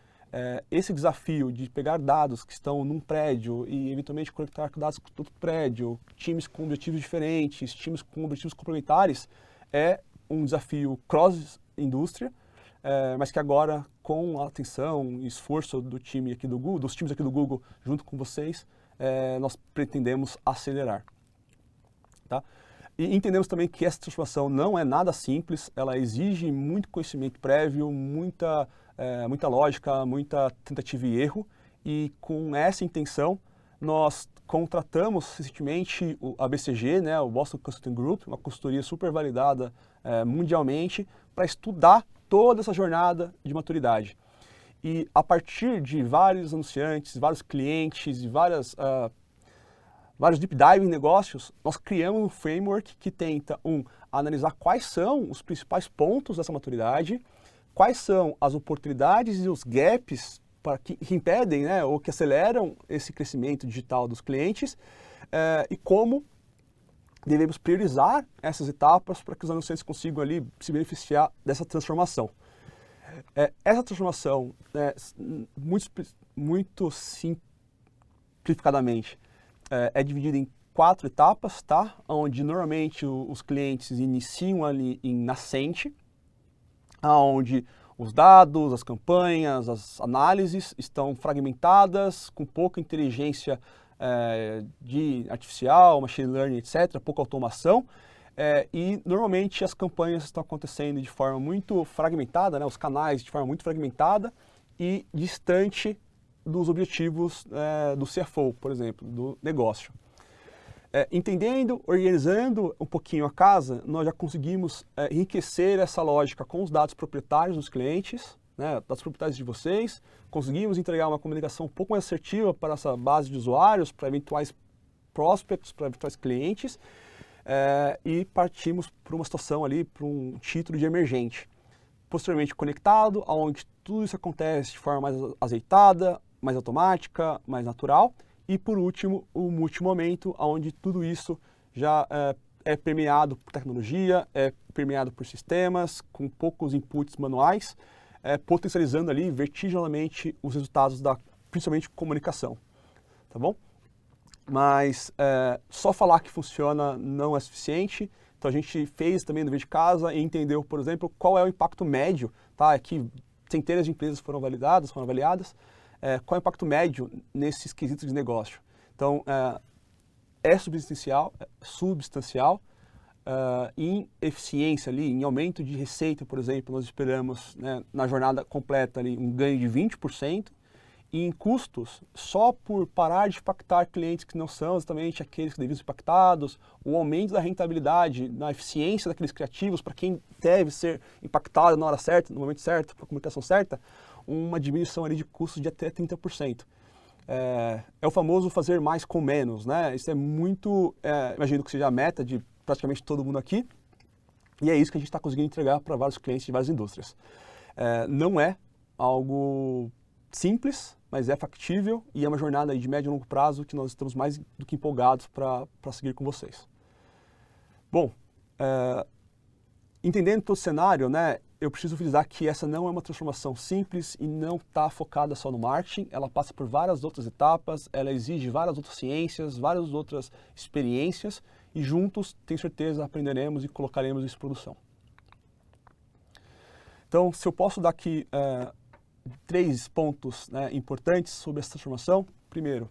Esse desafio de pegar dados que estão num prédio e eventualmente conectar com dados com todo prédio, times com objetivos diferentes, times com objetivos complementares, é um desafio cross-indústria, mas que agora, com a atenção e esforço do time aqui do Google, dos times aqui do Google, junto com vocês, nós pretendemos acelerar. Tá? E entendemos também que essa transformação não é nada simples, ela exige muito conhecimento prévio, muita lógica, muita tentativa e erro, e com essa intenção, nós contratamos recentemente a BCG, né, o Boston Consulting Group, uma consultoria super validada mundialmente, para estudar toda essa jornada de maturidade. E a partir de vários anunciantes, vários clientes e vários deep dive em negócios, nós criamos um framework que tenta, analisar quais são os principais pontos dessa maturidade, quais são as oportunidades e os gaps que impedem, né, ou que aceleram esse crescimento digital dos clientes, e como devemos priorizar essas etapas para que os anunciantes consigam ali se beneficiar dessa transformação. Essa transformação, muito simplificadamente, é dividida em 4 etapas, tá? Onde normalmente os clientes iniciam ali em nascente, onde os dados, as campanhas, as análises estão fragmentadas, com pouca inteligência de artificial, machine learning, etc., pouca automação, e normalmente as campanhas estão acontecendo de forma muito fragmentada, né, os canais de forma muito fragmentada e distante dos objetivos do CFO, por exemplo, do negócio. Entendendo, organizando um pouquinho a casa, nós já conseguimos enriquecer essa lógica com os dados proprietários dos clientes, né, das propriedades de vocês, conseguimos entregar uma comunicação um pouco mais assertiva para essa base de usuários, para eventuais prospects, para eventuais clientes, e partimos para uma situação ali, para um título de emergente. Posteriormente conectado, onde tudo isso acontece de forma mais azeitada, mais automática, mais natural. E por último, o multimomento, onde tudo isso já é permeado por tecnologia, é permeado por sistemas, com poucos inputs manuais, potencializando ali vertiginosamente os resultados da, principalmente, comunicação. Tá bom? Mas só falar que funciona não é suficiente. Então a gente fez também no dever de casa e entendeu, por exemplo, qual é o impacto médio, tá? Aqui centenas de empresas foram avaliadas, qual é o impacto médio nesses quesitos de negócio. Então é substancial, em eficiência ali, em aumento de receita, por exemplo, nós esperamos, né, na jornada completa ali, um ganho de 20%. E em custos, só por parar de impactar clientes que não são exatamente aqueles que deviam ser impactados, o aumento da rentabilidade, na eficiência daqueles criativos, para quem deve ser impactado na hora certa, no momento certo, com a comunicação certa, uma diminuição ali de custos de até 30%. É o famoso fazer mais com menos, né? Isso é muito, imagino que seja a meta de praticamente todo mundo aqui, e é isso que a gente está conseguindo entregar para vários clientes de várias indústrias. Não é algo simples, mas é factível e é uma jornada aí de médio e longo prazo que nós estamos mais do que empolgados para seguir com vocês. Bom, entendendo todo o cenário, né, eu preciso frisar que essa não é uma transformação simples e não está focada só no marketing, ela passa por várias outras etapas, ela exige várias outras ciências, várias outras experiências e juntos, tenho certeza, aprenderemos e colocaremos isso em produção. Então, se eu posso dar aqui 3 pontos, né, importantes sobre essa transformação. Primeiro,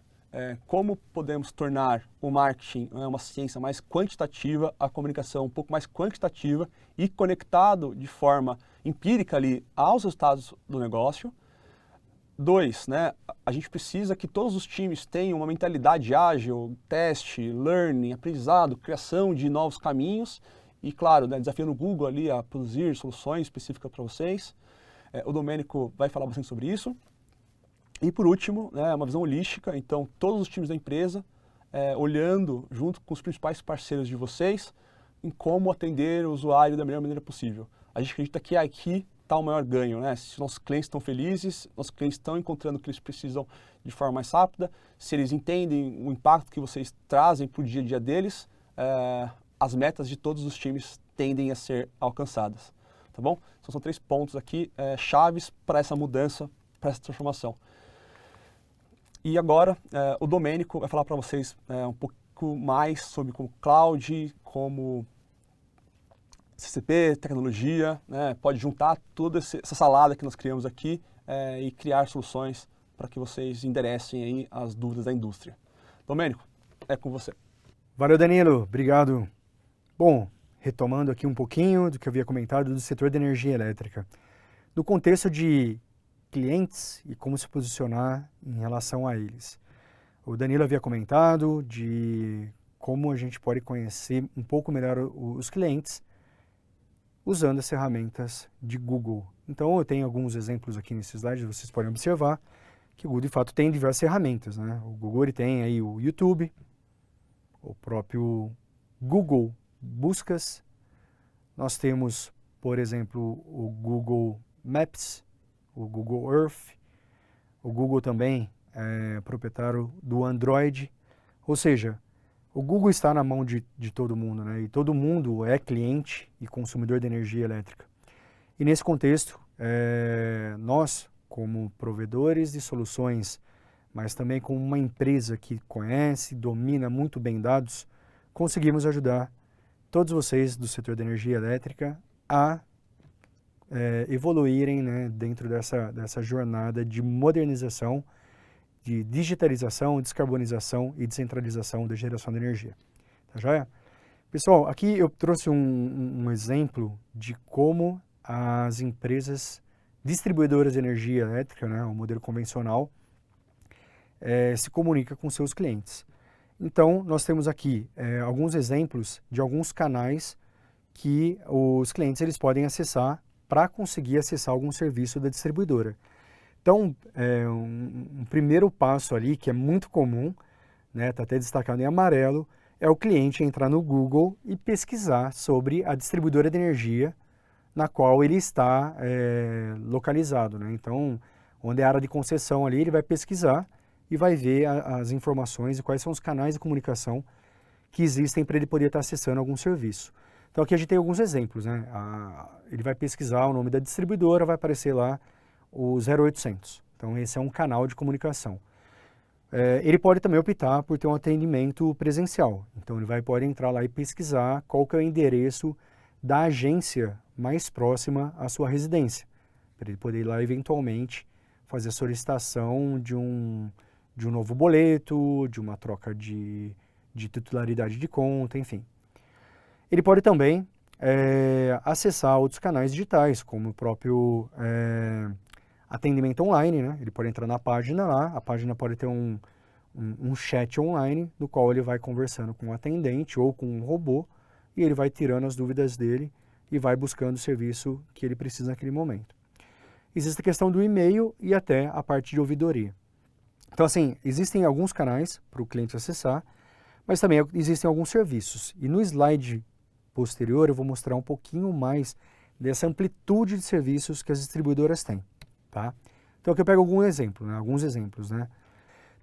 como podemos tornar o marketing uma ciência mais quantitativa, a comunicação um pouco mais quantitativa e conectado de forma empírica ali aos resultados do negócio. 2, né, a gente precisa que todos os times tenham uma mentalidade ágil, teste, learning, aprendizado, criação de novos caminhos e, claro, né, desafiando o Google ali a produzir soluções específicas para vocês. O Domênico vai falar bastante sobre isso. E por último, né, uma visão holística, então todos os times da empresa olhando junto com os principais parceiros de vocês em como atender o usuário da melhor maneira possível. A gente acredita que aqui está o maior ganho, né? Se nossos clientes estão felizes, nossos clientes estão encontrando o que eles precisam de forma mais rápida, se eles entendem o impacto que vocês trazem para o dia a dia deles, as metas de todos os times tendem a ser alcançadas. Tá bom? Então, são 3 pontos aqui chaves para essa mudança, para essa transformação. E agora o Domênico vai falar para vocês um pouco mais sobre como cloud, como CCP, tecnologia, né? Pode juntar toda essa salada que nós criamos aqui e criar soluções para que vocês enderecem aí as dúvidas da indústria. Domênico, é com você. Valeu, Danilo. Obrigado. Bom, retomando aqui um pouquinho do que eu havia comentado do setor de energia elétrica. Do contexto de clientes e como se posicionar em relação a eles. O Danilo havia comentado de como a gente pode conhecer um pouco melhor os clientes usando as ferramentas de Google. Então eu tenho alguns exemplos aqui nesse slide, vocês podem observar que o Google de fato tem diversas ferramentas, né? O Google ele tem aí o YouTube, o próprio Google Buscas, nós temos, por exemplo, o Google Maps, o Google Earth, o Google também é proprietário do Android, ou seja, o Google está na mão de todo mundo, né? E todo mundo é cliente e consumidor de energia elétrica. E nesse contexto, nós, como provedores de soluções, mas também como uma empresa que conhece, domina muito bem dados, conseguimos ajudar todos vocês do setor de energia elétrica a evoluírem, né, dentro dessa jornada de modernização, de digitalização, descarbonização e descentralização da geração de energia. Tá joia? Pessoal, aqui eu trouxe um exemplo de como as empresas distribuidoras de energia elétrica, né, o modelo convencional, se comunica com seus clientes. Então, nós temos aqui alguns exemplos de alguns canais que os clientes eles podem acessar para conseguir acessar algum serviço da distribuidora. Então, um primeiro passo ali, que é muito comum, né, está até destacado em amarelo, é o cliente entrar no Google e pesquisar sobre a distribuidora de energia na qual ele está localizado, né? Então, onde é a área de concessão ali, ele vai pesquisar e vai ver as informações e quais são os canais de comunicação que existem para ele poder estar acessando algum serviço. Então aqui a gente tem alguns exemplos, né? Ele vai pesquisar o nome da distribuidora, vai aparecer lá o 0800. Então esse é um canal de comunicação. Ele pode também optar por ter um atendimento presencial. Então ele pode entrar lá e pesquisar qual que é o endereço da agência mais próxima à sua residência, para ele poder ir lá eventualmente fazer a solicitação de um novo boleto, de uma troca de titularidade de conta, enfim. Ele pode também acessar outros canais digitais, como o próprio atendimento online, né? Ele pode entrar na página lá, a página pode ter um chat online, no qual ele vai conversando com o atendente ou com um robô, e ele vai tirando as dúvidas dele e vai buscando o serviço que ele precisa naquele momento. Existe a questão do e-mail e até a parte de ouvidoria. Então, assim, existem alguns canais para o cliente acessar, mas também existem alguns serviços. E no slide posterior eu vou mostrar um pouquinho mais dessa amplitude de serviços que as distribuidoras têm, tá? Então aqui eu pego alguns exemplos, né?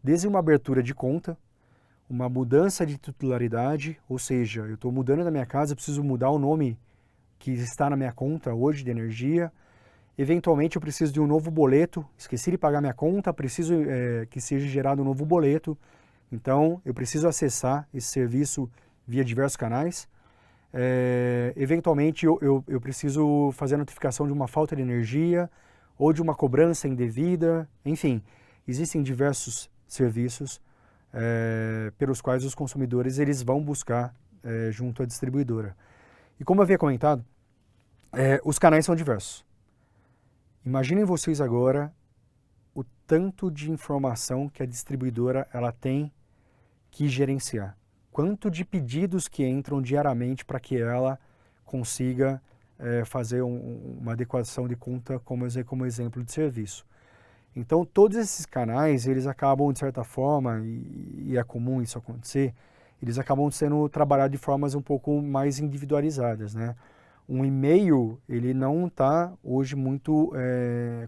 Desde uma abertura de conta, uma mudança de titularidade, ou seja, eu estou mudando da minha casa, eu preciso mudar o nome que está na minha conta hoje de energia. Eventualmente eu preciso de um novo boleto, esqueci de pagar minha conta, preciso que seja gerado um novo boleto. Então eu preciso acessar esse serviço via diversos canais. Eventualmente eu preciso fazer a notificação de uma falta de energia ou de uma cobrança indevida. Enfim, existem diversos serviços pelos quais os consumidores eles vão buscar junto à distribuidora. E como eu havia comentado, os canais são diversos. Imaginem vocês agora o tanto de informação que a distribuidora ela tem que gerenciar. Quanto de pedidos que entram diariamente para que ela consiga fazer uma adequação de conta como exemplo de serviço. Então, todos esses canais, eles acabam, de certa forma, e é comum isso acontecer, eles acabam sendo trabalhados de formas um pouco mais individualizadas, né? Um e-mail, ele não está hoje muito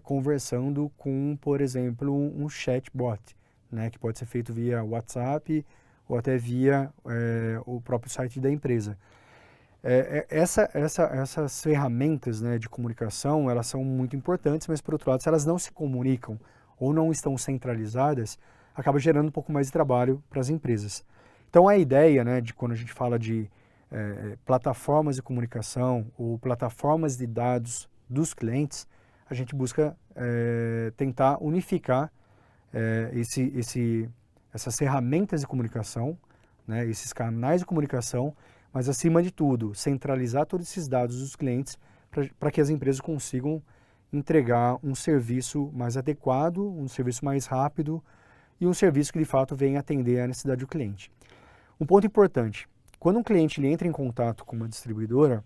conversando com, por exemplo, um chatbot, né? Que pode ser feito via WhatsApp ou até via o próprio site da empresa. Essas ferramentas, né, de comunicação, elas são muito importantes, mas por outro lado, se elas não se comunicam ou não estão centralizadas, acaba gerando um pouco mais de trabalho para as empresas. Então a ideia, né, de quando a gente fala de plataformas de comunicação ou plataformas de dados dos clientes, a gente busca tentar unificar essas ferramentas de comunicação, né, esses canais de comunicação, mas acima de tudo, centralizar todos esses dados dos clientes para que as empresas consigam entregar um serviço mais adequado, um serviço mais rápido e um serviço que de fato venha atender a necessidade do cliente. Um ponto importante, quando um cliente ele entra em contato com uma distribuidora,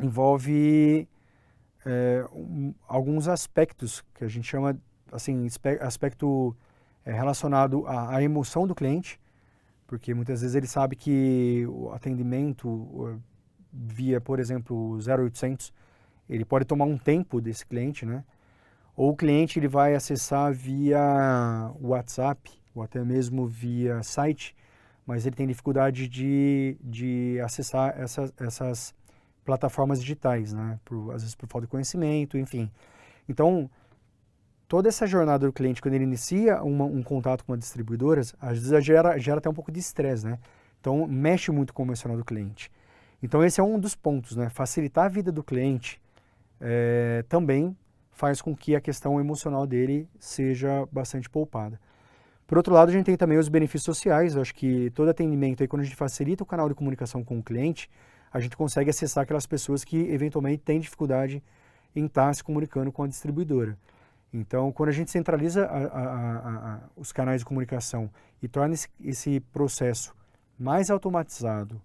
envolve alguns aspectos que a gente chama assim, aspecto relacionado à emoção do cliente, porque muitas vezes ele sabe que o atendimento via, por exemplo, 0800, ele pode tomar um tempo desse cliente, né? Ou o cliente ele vai acessar via WhatsApp ou até mesmo via site, mas ele tem dificuldade de acessar essas plataformas digitais, né? Às vezes por falta de conhecimento, enfim. Então, toda essa jornada do cliente, quando ele inicia um contato com uma distribuidora, às vezes gera até um pouco de estresse, né? Então, mexe muito com o emocional do cliente. Então, esse é um dos pontos, né? Facilitar a vida do cliente também faz com que a questão emocional dele seja bastante poupada. Por outro lado, a gente tem também os benefícios sociais. Eu acho que todo atendimento, aí, quando a gente facilita o canal de comunicação com o cliente, a gente consegue acessar aquelas pessoas que eventualmente têm dificuldade em estar se comunicando com a distribuidora. Então, quando a gente centraliza os canais de comunicação e torna esse processo mais automatizado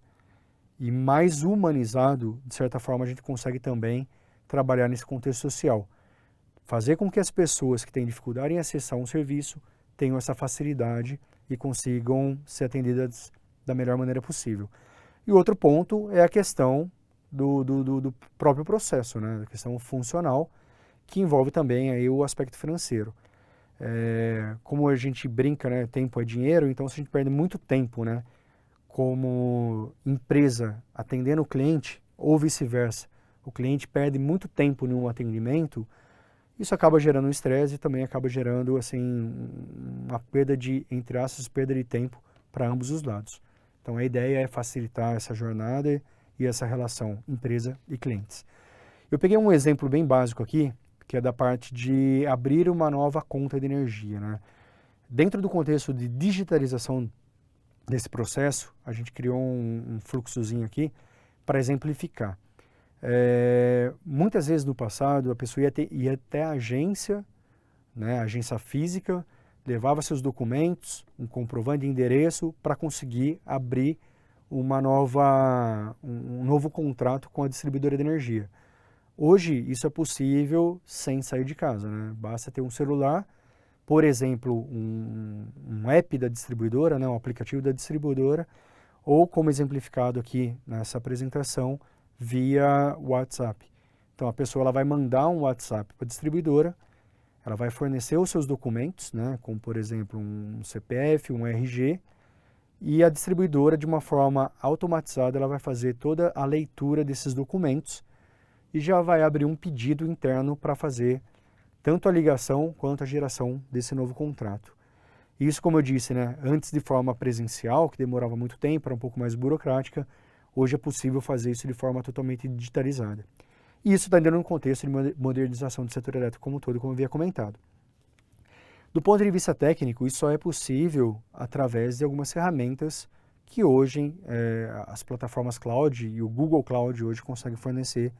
e mais humanizado, de certa forma a gente consegue também trabalhar nesse contexto social. Fazer com que as pessoas que têm dificuldade em acessar um serviço tenham essa facilidade e consigam ser atendidas da melhor maneira possível. E outro ponto é a questão do próprio processo, né? A questão funcional, que envolve também aí o aspecto financeiro. Como a gente brinca, né? Tempo é dinheiro, então se a gente perde muito tempo, né? Como empresa atendendo o cliente, ou vice-versa, o cliente perde muito tempo em um atendimento, isso acaba gerando um estresse e também acaba gerando, assim, uma perda de, entre aspas, perda de tempo para ambos os lados. Então a ideia é facilitar essa jornada e essa relação empresa e clientes. Eu peguei um exemplo bem básico aqui, que é da parte de abrir uma nova conta de energia, né? Dentro do contexto de digitalização desse processo, a gente criou um fluxozinho aqui para exemplificar. Muitas vezes no passado a pessoa ia até a agência, né, agência física, levava seus documentos, um comprovante de endereço para conseguir abrir um novo contrato com a distribuidora de energia. Hoje isso é possível sem sair de casa, né? Basta ter um celular, por exemplo, um app da distribuidora, né, um aplicativo da distribuidora, ou como exemplificado aqui nessa apresentação, via WhatsApp. Então a pessoa ela vai mandar um WhatsApp para a distribuidora, ela vai fornecer os seus documentos, né, como por exemplo um CPF, um RG, e a distribuidora de uma forma automatizada ela vai fazer toda a leitura desses documentos e já vai abrir um pedido interno para fazer tanto a ligação quanto a geração desse novo contrato. Isso, como eu disse, né, antes de forma presencial, que demorava muito tempo, era um pouco mais burocrática, hoje é possível fazer isso de forma totalmente digitalizada. E isso está dentro de um contexto de modernização do setor elétrico como um todo, como eu havia comentado. Do ponto de vista técnico, isso só é possível através de algumas ferramentas que hoje as plataformas cloud e o Google Cloud hoje conseguem fornecer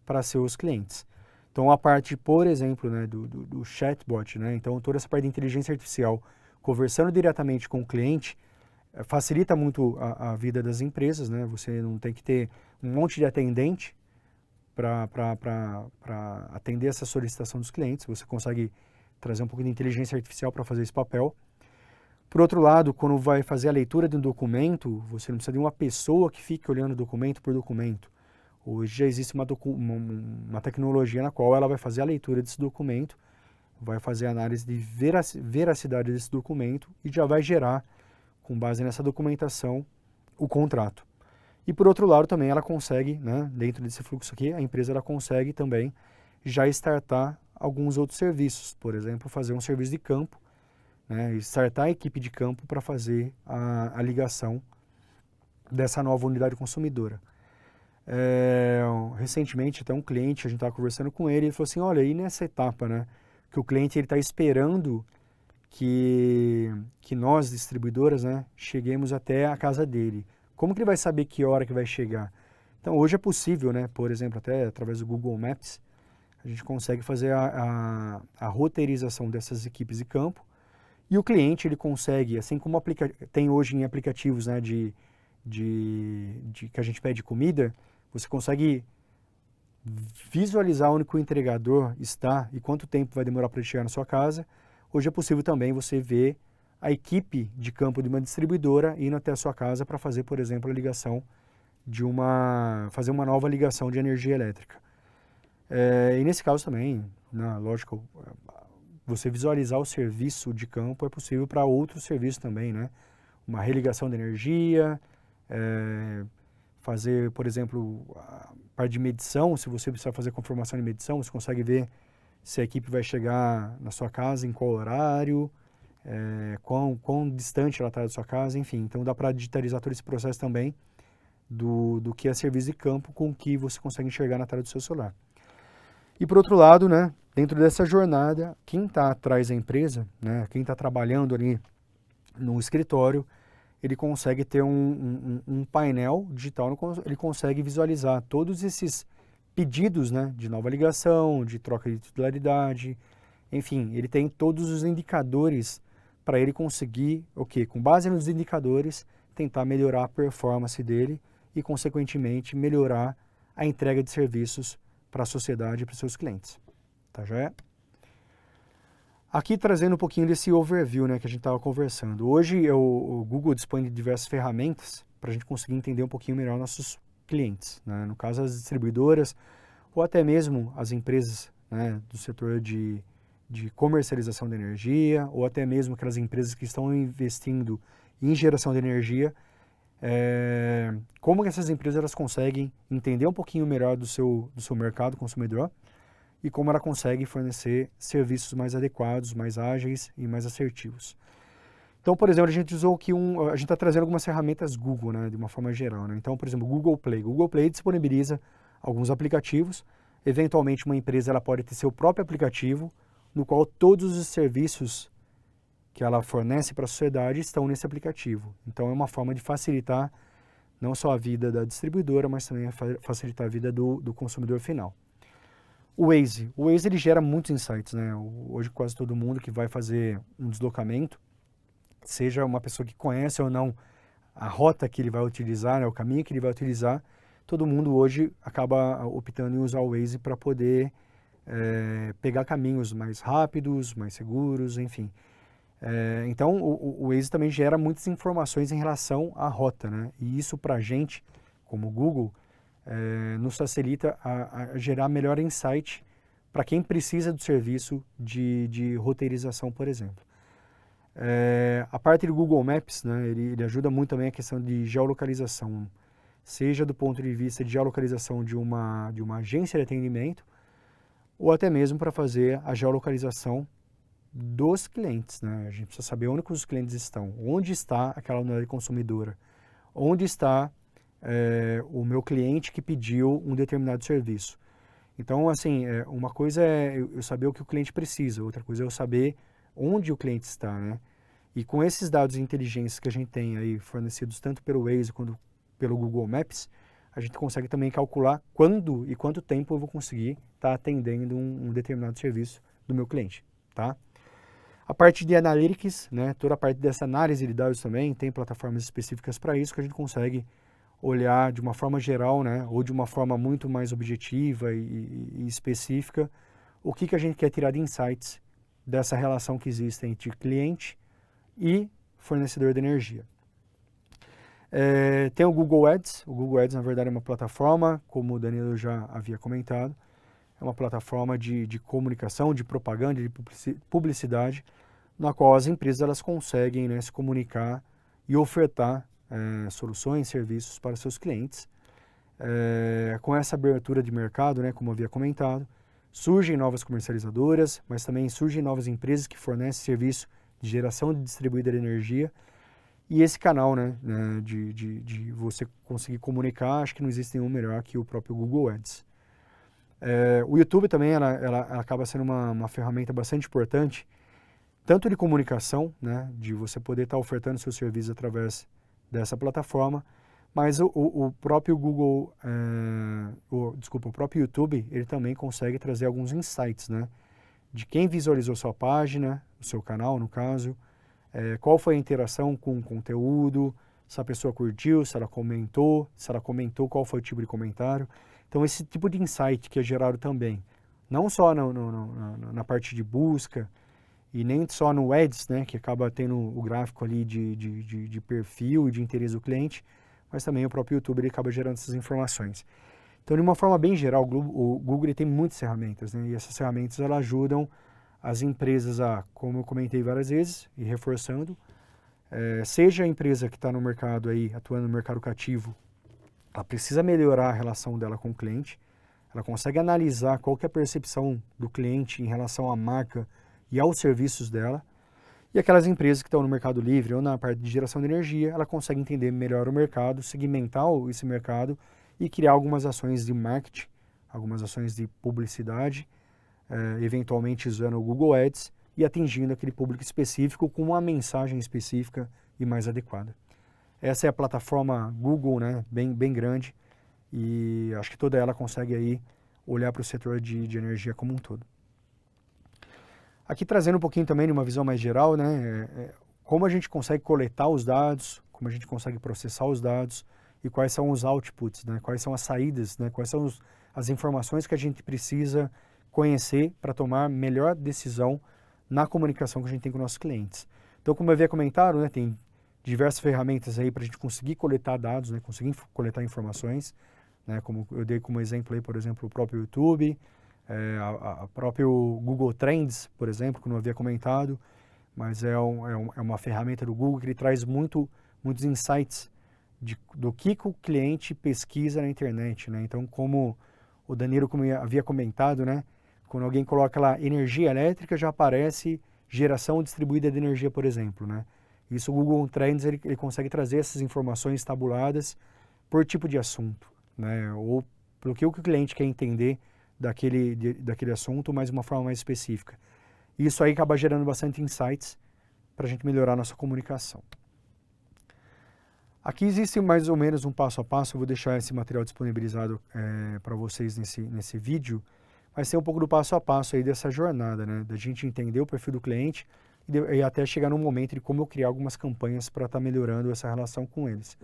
para seus clientes. Então a parte, por exemplo, né, do chatbot, né, então toda essa parte de inteligência artificial conversando diretamente com o cliente, facilita muito a vida das empresas, né? Você não tem que ter um monte de atendente para atender essa solicitação dos clientes, você consegue trazer um pouco de inteligência artificial para fazer esse papel. Por outro lado, quando vai fazer a leitura de um documento, você não precisa de uma pessoa que fique olhando documento por documento. Hoje já existe uma tecnologia na qual ela vai fazer a leitura desse documento, vai fazer a análise de veracidade desse documento e já vai gerar, com base nessa documentação, o contrato. E por outro lado também ela consegue, né, dentro desse fluxo aqui, a empresa ela consegue também já startar alguns outros serviços, por exemplo, fazer um serviço de campo, né, startar a equipe de campo para fazer a ligação dessa nova unidade consumidora. Recentemente até um cliente, a gente estava conversando com ele, ele falou assim, olha, aí nessa etapa, né, que o cliente está esperando que nós, distribuidoras, né, cheguemos até a casa dele. Como que ele vai saber que hora que vai chegar? Então, hoje é possível, né, por exemplo, até através do Google Maps, a gente consegue fazer a roteirização dessas equipes de campo e o cliente ele consegue, assim como tem hoje em aplicativos, né, que a gente pede comida, você consegue visualizar onde o entregador está e quanto tempo vai demorar para ele chegar na sua casa. Hoje é possível também você ver a equipe de campo de uma distribuidora indo até a sua casa para fazer, por exemplo, a ligação fazer uma nova ligação de energia elétrica. E nesse caso também, na lógica, você visualizar o serviço de campo é possível para outros serviços também, né? Uma religação de energia, fazer, por exemplo, a parte de medição, se você precisar fazer conformação de medição, você consegue ver se a equipe vai chegar na sua casa, em qual horário, quão distante ela está da sua casa, enfim. Então dá para digitalizar todo esse processo também do que é serviço de campo com o que você consegue enxergar na tela do seu celular. E por outro lado, né, dentro dessa jornada, quem está atrás da empresa, né, quem está trabalhando ali no escritório, ele consegue ter um painel digital, ele consegue visualizar todos esses pedidos, né, de nova ligação, de troca de titularidade, enfim, ele tem todos os indicadores para ele conseguir, com base nos indicadores, tentar melhorar a performance dele e, consequentemente, melhorar a entrega de serviços para a sociedade e para os seus clientes. Tá joia? Aqui trazendo um pouquinho desse overview, né, que a gente estava conversando. Hoje o Google dispõe de diversas ferramentas para a gente conseguir entender um pouquinho melhor nossos clientes, né? No caso as distribuidoras ou até mesmo as empresas, né, do setor de comercialização de energia ou até mesmo aquelas empresas que estão investindo em geração de energia. Como que essas empresas elas conseguem entender um pouquinho melhor do seu mercado consumidor e como ela consegue fornecer serviços mais adequados, mais ágeis e mais assertivos. Então, por exemplo, a gente usou aqui a gente está trazendo algumas ferramentas Google, né, de uma forma geral, né? Então, por exemplo, Google Play. Google Play disponibiliza alguns aplicativos. Eventualmente, uma empresa ela pode ter seu próprio aplicativo, no qual todos os serviços que ela fornece para a sociedade estão nesse aplicativo. Então, é uma forma de facilitar não só a vida da distribuidora, mas também facilitar a vida do consumidor final. O Waze ele gera muitos insights, né? Hoje quase todo mundo que vai fazer um deslocamento, seja uma pessoa que conhece ou não a rota que ele vai utilizar, né, o caminho que ele vai utilizar, todo mundo hoje acaba optando em usar o Waze para poder pegar caminhos mais rápidos, mais seguros, enfim. Então o Waze também gera muitas informações em relação à rota, né? E isso para a gente, como Google, nos facilita a gerar melhor insight para quem precisa do serviço de roteirização, por exemplo. A parte do Google Maps, né, ele ajuda muito também a questão de geolocalização, seja do ponto de vista de geolocalização de uma agência de atendimento, ou até mesmo para fazer a geolocalização dos clientes, né? A gente precisa saber onde os clientes estão, onde está aquela unidade consumidora, onde está o meu cliente que pediu um determinado serviço. Então, assim, uma coisa é eu saber o que o cliente precisa, outra coisa é eu saber onde o cliente está, né? E com esses dados de inteligência que a gente tem aí fornecidos tanto pelo Waze quanto pelo Google Maps, a gente consegue também calcular quando e quanto tempo eu vou conseguir estar atendendo um determinado serviço do meu cliente, tá? A parte de Analytics, né, toda a parte dessa análise de dados também, tem plataformas específicas para isso que a gente consegue olhar de uma forma geral, né, ou de uma forma muito mais objetiva e específica, o que a gente quer tirar de insights dessa relação que existe entre cliente e fornecedor de energia. Tem o Google Ads. O Google Ads, na verdade, é uma plataforma, como o Danilo já havia comentado, é uma plataforma de comunicação, de propaganda, de publicidade, na qual as empresas elas conseguem, né, se comunicar e ofertar soluções, serviços para seus clientes. Com essa abertura de mercado, né, como havia comentado, surgem novas comercializadoras, mas também surgem novas empresas que fornecem serviço de geração de distribuída de energia. E esse canal, né, de você conseguir comunicar, acho que não existe nenhum melhor que o próprio Google Ads. O YouTube também ela acaba sendo uma ferramenta bastante importante, tanto de comunicação, né, de você poder estar ofertando seus serviços através dessa plataforma, mas o próprio Google, o próprio YouTube, ele também consegue trazer alguns insights, né, de quem visualizou sua página, o seu canal no caso, qual foi a interação com o conteúdo, se a pessoa curtiu, se ela comentou, qual foi o tipo de comentário. Então esse tipo de insight que é gerado também, não só na parte de busca e nem só no Ads, né, que acaba tendo o gráfico ali de perfil e de interesse do cliente, mas também o próprio YouTube ele acaba gerando essas informações. Então, de uma forma bem geral, o Google ele tem muitas ferramentas, né, e essas ferramentas elas ajudam as empresas a, como eu comentei várias vezes e reforçando, seja a empresa que está no mercado aí, atuando no mercado cativo, ela precisa melhorar a relação dela com o cliente, ela consegue analisar qual que é a percepção do cliente em relação à marca e aos serviços dela, e aquelas empresas que estão no mercado livre ou na parte de geração de energia, ela consegue entender melhor o mercado, segmentar esse mercado e criar algumas ações de marketing, algumas ações de publicidade, eventualmente usando o Google Ads e atingindo aquele público específico com uma mensagem específica e mais adequada. Essa é a plataforma Google, né, bem grande, e acho que toda ela consegue aí olhar para o setor de energia como um todo. Aqui trazendo um pouquinho também de uma visão mais geral, né, como a gente consegue coletar os dados, como a gente consegue processar os dados e quais são os outputs, né, quais são as saídas, né, quais são as informações que a gente precisa conhecer para tomar melhor decisão na comunicação que a gente tem com nossos clientes. Então, como eu havia comentado, né, tem diversas ferramentas aí para a gente conseguir coletar dados, né, conseguir coletar informações, né, como eu dei como exemplo aí, por exemplo, o próprio YouTube, a próprio Google Trends, por exemplo, que eu não havia comentado, mas é uma ferramenta do Google que ele traz muitos insights do que o cliente pesquisa na internet, né? Então, como o Danilo havia comentado, né, quando alguém coloca lá energia elétrica, já aparece geração distribuída de energia, por exemplo, né? Isso o Google Trends ele consegue trazer essas informações tabuladas por tipo de assunto, né? Ou pelo que o cliente quer entender daquele assunto, mas de uma forma mais específica. Isso aí acaba gerando bastante insights para a gente melhorar a nossa comunicação. Aqui existe mais ou menos um passo a passo, eu vou deixar esse material disponibilizado para vocês nesse vídeo, vai ser um pouco do passo a passo aí dessa jornada, né? Da gente entender o perfil do cliente e até chegar no momento de como eu criar algumas campanhas para estar melhorando essa relação com eles.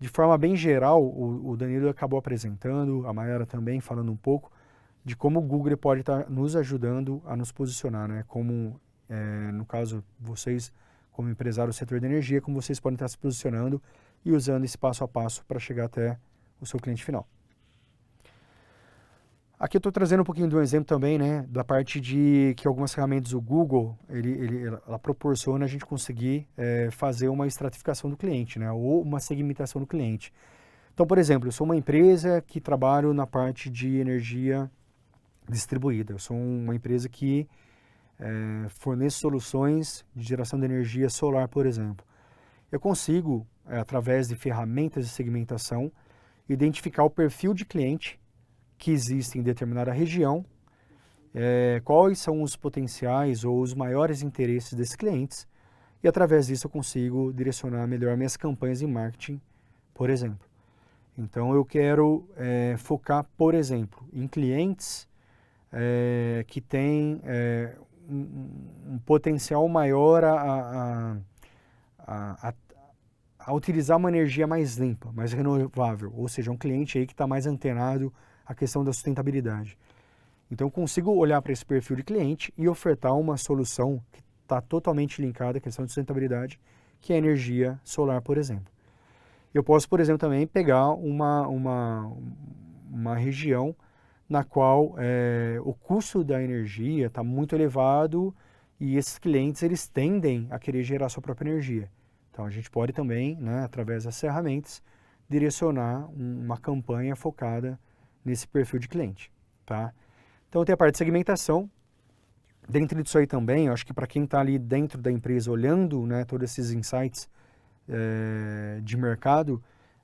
De forma bem geral, o Danilo acabou apresentando, a Mayara também falando um pouco, de como o Google pode estar nos ajudando a nos posicionar, né? Como, no caso, vocês, como empresário do setor de energia, como vocês podem estar se posicionando e usando esse passo a passo para chegar até o seu cliente final. Aqui eu estou trazendo um pouquinho de um exemplo também, né, da parte de que algumas ferramentas do Google, ela proporciona a gente conseguir fazer uma estratificação do cliente, né, ou uma segmentação do cliente. Então, por exemplo, eu sou uma empresa que trabalho na parte de energia distribuída. Eu sou uma empresa que fornece soluções de geração de energia solar, por exemplo. Eu consigo, através de ferramentas de segmentação, identificar o perfil de cliente que existe em determinada região, quais são os potenciais ou os maiores interesses desses clientes, e através disso eu consigo direcionar melhor minhas campanhas de marketing, por exemplo. Então eu quero focar, por exemplo, em clientes que têm um potencial maior a utilizar uma energia mais limpa, mais renovável, ou seja, um cliente aí que está mais antenado à questão da sustentabilidade. Então eu consigo olhar para esse perfil de cliente e ofertar uma solução que está totalmente linkada à questão de sustentabilidade, que é a energia solar, por exemplo. Eu posso, por exemplo, também pegar uma região na qual o custo da energia está muito elevado e esses clientes eles tendem a querer gerar sua própria energia. Então a gente pode também, né, através das ferramentas, direcionar uma campanha focada nesse perfil de cliente, tá? Então tem a parte de segmentação. Dentro disso aí também, eu acho que para quem está ali dentro da empresa olhando, né, todos esses insights de mercado,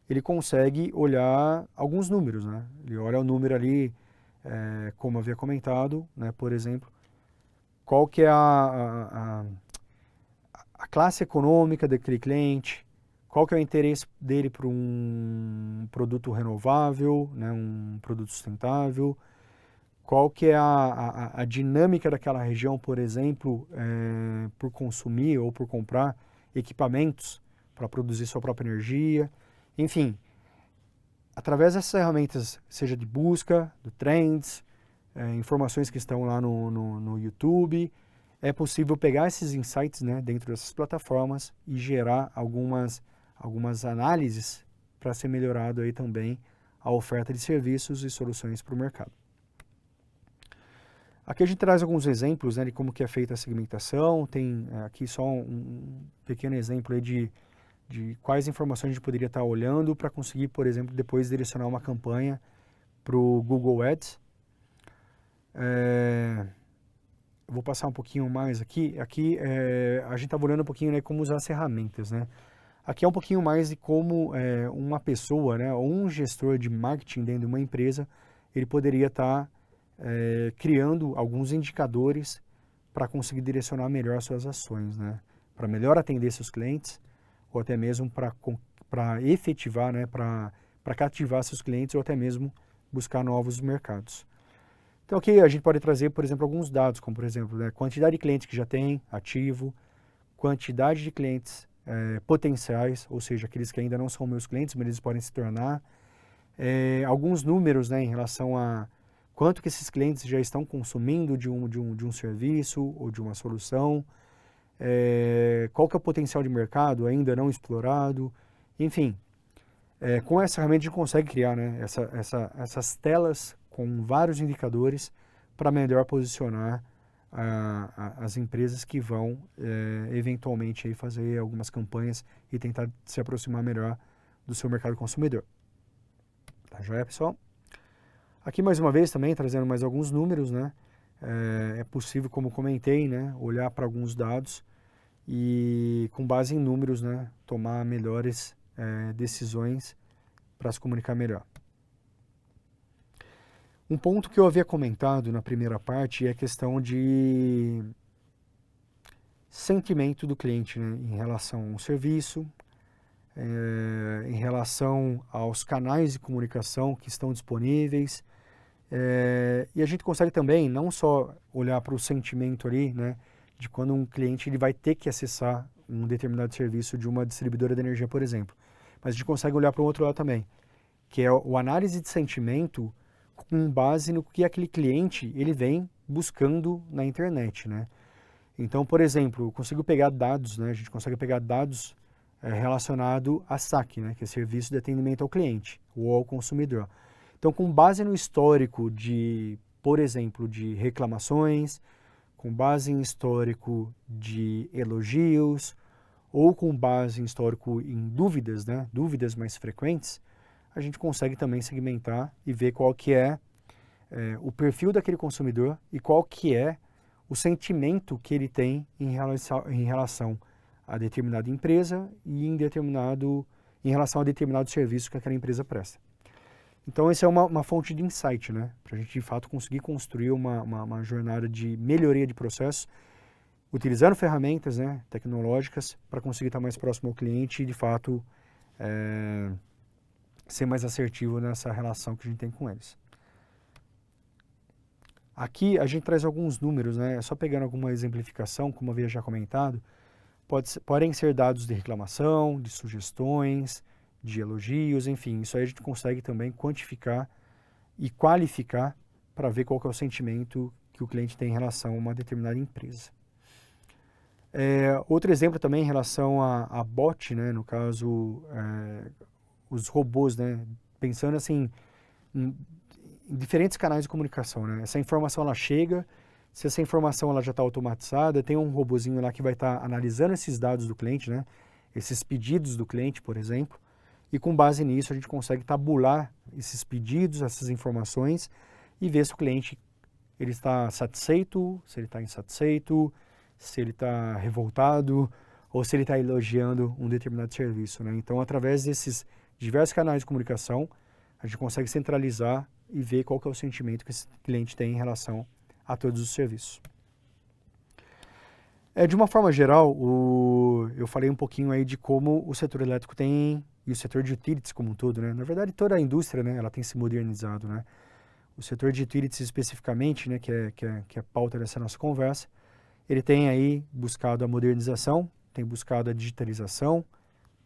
ele consegue olhar alguns números, né? Ele olha o número ali, como eu havia comentado, né, por exemplo, qual que é a classe econômica daquele cliente, qual que é o interesse dele por um produto renovável, né, um produto sustentável, qual que é a dinâmica daquela região, por exemplo, por consumir ou por comprar equipamentos para produzir sua própria energia, enfim. Através dessas ferramentas, seja de busca, do Trends, informações que estão lá no YouTube, é possível pegar esses insights, né, dentro dessas plataformas e gerar algumas análises para ser melhorado aí também a oferta de serviços e soluções para o mercado. Aqui a gente traz alguns exemplos, né, de como que é feita a segmentação. Tem aqui só um pequeno exemplo aí de quais informações a gente poderia estar olhando para conseguir, por exemplo, depois direcionar uma campanha para o Google Ads. Vou passar um pouquinho mais aqui. Aqui a gente estava olhando um pouquinho, né, como usar as ferramentas, né? Aqui é um pouquinho mais de como uma pessoa, né, ou um gestor de marketing dentro de uma empresa, ele poderia estar criando alguns indicadores para conseguir direcionar melhor suas ações, né? Para melhor atender seus clientes, ou até mesmo para efetivar, né, para cativar seus clientes, ou até mesmo buscar novos mercados. Então aqui a gente pode trazer, por exemplo, alguns dados, como por exemplo, né, quantidade de clientes que já tem ativo, quantidade de clientes potenciais, ou seja, aqueles que ainda não são meus clientes, mas eles podem se tornar, alguns números, né, em relação a quanto que esses clientes já estão consumindo de um serviço ou de uma solução, qual que é o potencial de mercado ainda não explorado, enfim. Com essa ferramenta a gente consegue criar, né, essas telas com vários indicadores para melhor posicionar as empresas que vão eventualmente aí fazer algumas campanhas e tentar se aproximar melhor do seu mercado consumidor. Tá joia, pessoal? Aqui mais uma vez também trazendo mais alguns números, né? É possível, como comentei, né, olhar para alguns dados e com base em números, né, tomar melhores decisões para se comunicar melhor. Um ponto que eu havia comentado na primeira parte é a questão de sentimento do cliente, né, em relação ao serviço, em relação aos canais de comunicação que estão disponíveis. E a gente consegue também não só olhar para o sentimento ali, né, de quando um cliente ele vai ter que acessar um determinado serviço de uma distribuidora de energia, por exemplo. Mas a gente consegue olhar para o outro lado também, que é o análise de sentimento com base no que aquele cliente ele vem buscando na internet, né? Então, por exemplo, eu consigo pegar dados, né? A gente consegue pegar dados relacionados a SAC, né? Que é Serviço de Atendimento ao Cliente ou ao Consumidor. Então, com base no histórico de, por exemplo, de reclamações, com base em histórico de elogios ou com base em histórico em dúvidas, né? Dúvidas mais frequentes, a gente consegue também segmentar e ver qual que é o perfil daquele consumidor e qual que é o sentimento que ele tem em relação a determinada empresa e em relação a determinado serviço que aquela empresa presta. Então, essa é uma fonte de insight, né? Para a gente, de fato, conseguir construir uma jornada de melhoria de processo, utilizando ferramentas, né, tecnológicas para conseguir estar mais próximo ao cliente e, de fato, ser mais assertivo nessa relação que a gente tem com eles. Aqui a gente traz alguns números, né? Só pegando alguma exemplificação, como eu havia já comentado, podem ser dados de reclamação, de sugestões, de elogios, enfim, isso aí a gente consegue também quantificar e qualificar para ver qual que é o sentimento que o cliente tem em relação a uma determinada empresa. Outro exemplo também em relação a bot, né? No caso, os robôs, né? Pensando assim, em diferentes canais de comunicação, né? Essa informação ela chega, se essa informação ela já está automatizada, tem um robozinho lá que vai estar analisando esses dados do cliente, né? Esses pedidos do cliente, por exemplo, e com base nisso a gente consegue tabular esses pedidos, essas informações e ver se o cliente ele está satisfeito, se ele está insatisfeito, se ele está revoltado ou se ele está elogiando um determinado serviço, né? Então, através desses diversos canais de comunicação, a gente consegue centralizar e ver qual que é o sentimento que esse cliente tem em relação a todos os serviços. De uma forma geral, eu falei um pouquinho aí de como o setor elétrico tem, e o setor de utilities como um todo, né? Na verdade, toda a indústria, né, ela tem se modernizado, né? O setor de utilities especificamente, né, que é a pauta dessa nossa conversa, ele tem aí buscado a modernização, tem buscado a digitalização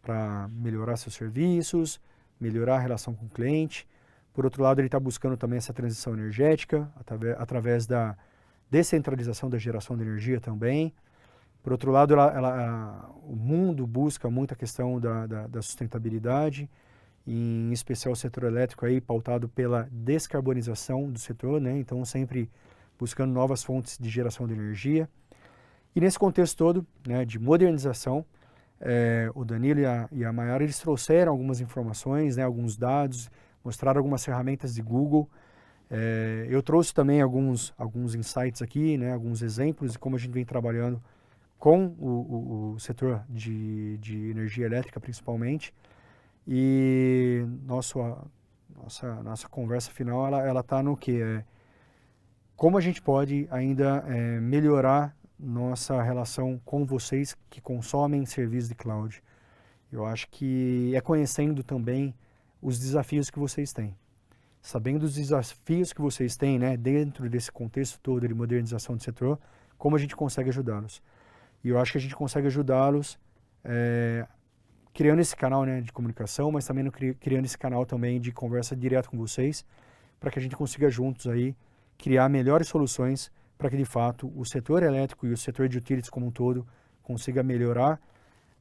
para melhorar seus serviços, melhorar a relação com o cliente. Por outro lado, ele está buscando também essa transição energética, através da descentralização da geração de energia também. Por outro lado, o mundo busca muito a questão da sustentabilidade, em especial o setor elétrico aí pautado pela descarbonização do setor, né? Então sempre buscando novas fontes de geração de energia. E nesse contexto todo, né, de modernização, o Danilo e a Mayara, eles trouxeram algumas informações, né, alguns dados, mostraram algumas ferramentas de Google. Eu trouxe também alguns insights aqui, né, alguns exemplos de como a gente vem trabalhando com o setor de energia elétrica, principalmente. E nossa conversa final, ela está no quê? Como a gente pode ainda melhorar nossa relação com vocês que consomem serviços de cloud. Eu acho que é conhecendo também os desafios que vocês têm. Sabendo os desafios que vocês têm, né, dentro desse contexto todo de modernização do setor, como a gente consegue ajudá-los. E eu acho que a gente consegue ajudá-los criando esse canal, né, de comunicação, mas também criando esse canal também de conversa direto com vocês, para que a gente consiga juntos aí criar melhores soluções para que de fato o setor elétrico e o setor de utilities como um todo consiga melhorar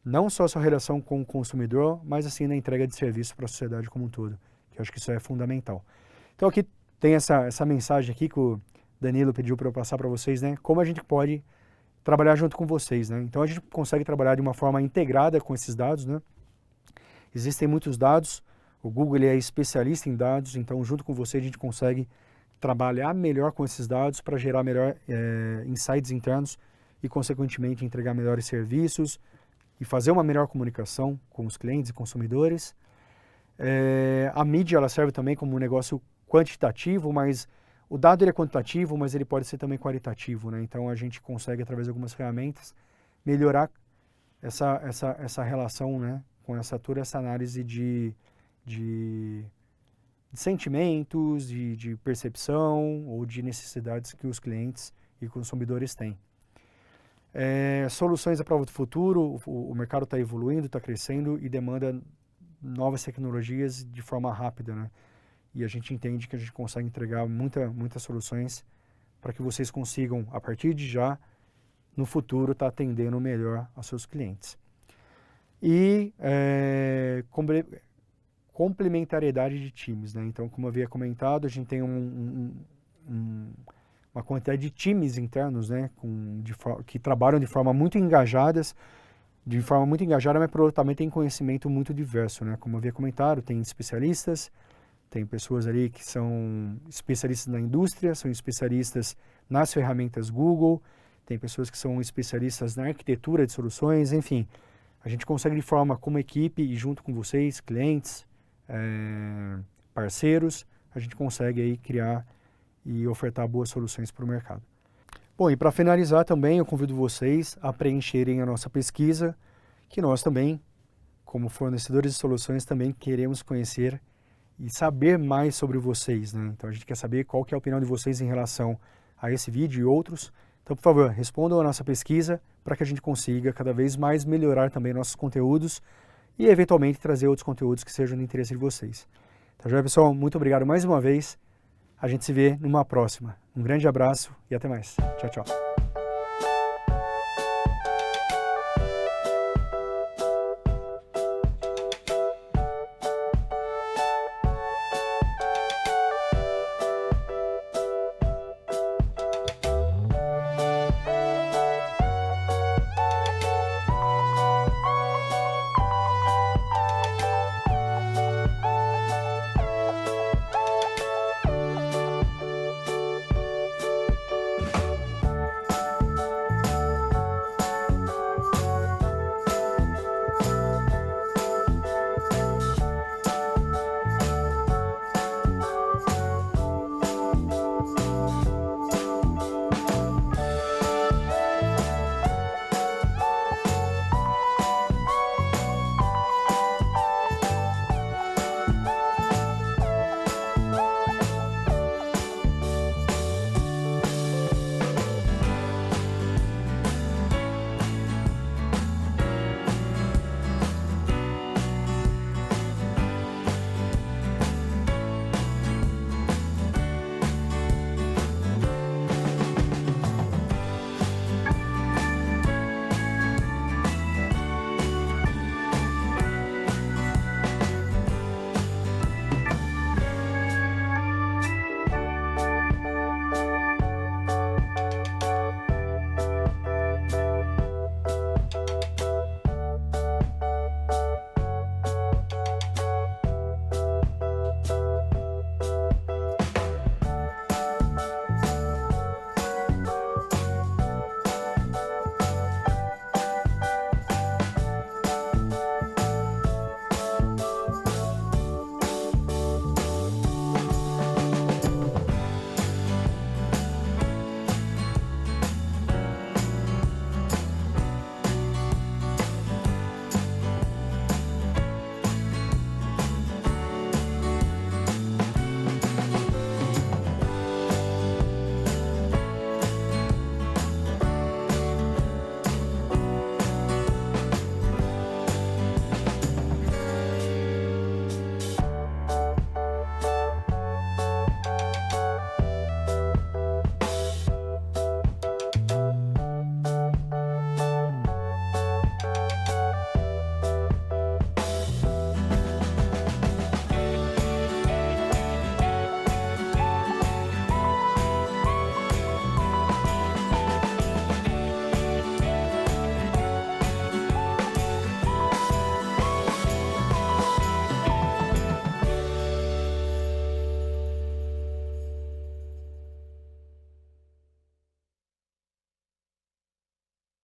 não só a sua relação com o consumidor, mas assim na entrega de serviço para a sociedade como um todo, que eu acho que isso é fundamental. Então aqui tem essa mensagem aqui que o Danilo pediu para eu passar para vocês, né, como a gente pode trabalhar junto com vocês, né? Então a gente consegue trabalhar de uma forma integrada com esses dados, né? Existem muitos dados, o Google ele é especialista em dados, então junto com você a gente consegue trabalhar melhor com esses dados para gerar melhor insights internos e consequentemente entregar melhores serviços e fazer uma melhor comunicação com os clientes e consumidores. A mídia ela serve também como um negócio quantitativo, mas o dado ele é quantitativo, mas ele pode ser também qualitativo, né? Então a gente consegue, através de algumas ferramentas, melhorar essa relação, né? Com toda essa análise de sentimentos, de percepção ou de necessidades que os clientes e consumidores têm. Soluções à prova do futuro, o mercado está evoluindo, está crescendo e demanda novas tecnologias de forma rápida, né? E a gente entende que a gente consegue entregar muitas soluções para que vocês consigam, a partir de já, no futuro, estar atendendo melhor aos seus clientes. E complementariedade de times, né? Então, como eu havia comentado, a gente tem uma quantidade de times internos, né? Que trabalham de forma muito engajadas, mas também tem conhecimento muito diverso, né? Como eu havia comentado, tem especialistas, tem pessoas ali que são especialistas na indústria, são especialistas nas ferramentas Google, tem pessoas que são especialistas na arquitetura de soluções, enfim. A gente consegue de forma como equipe e junto com vocês, clientes, parceiros, a gente consegue aí criar e ofertar boas soluções para o mercado. Bom, e para finalizar também, eu convido vocês a preencherem a nossa pesquisa, que nós também, como fornecedores de soluções, também queremos conhecer e saber mais sobre vocês, né? Então a gente quer saber qual que é a opinião de vocês em relação a esse vídeo e outros. Então, por favor, respondam a nossa pesquisa para que a gente consiga cada vez mais melhorar também nossos conteúdos e eventualmente trazer outros conteúdos que sejam do interesse de vocês. Então, já pessoal, muito obrigado mais uma vez. A gente se vê numa próxima. Um grande abraço e até mais. Tchau, tchau.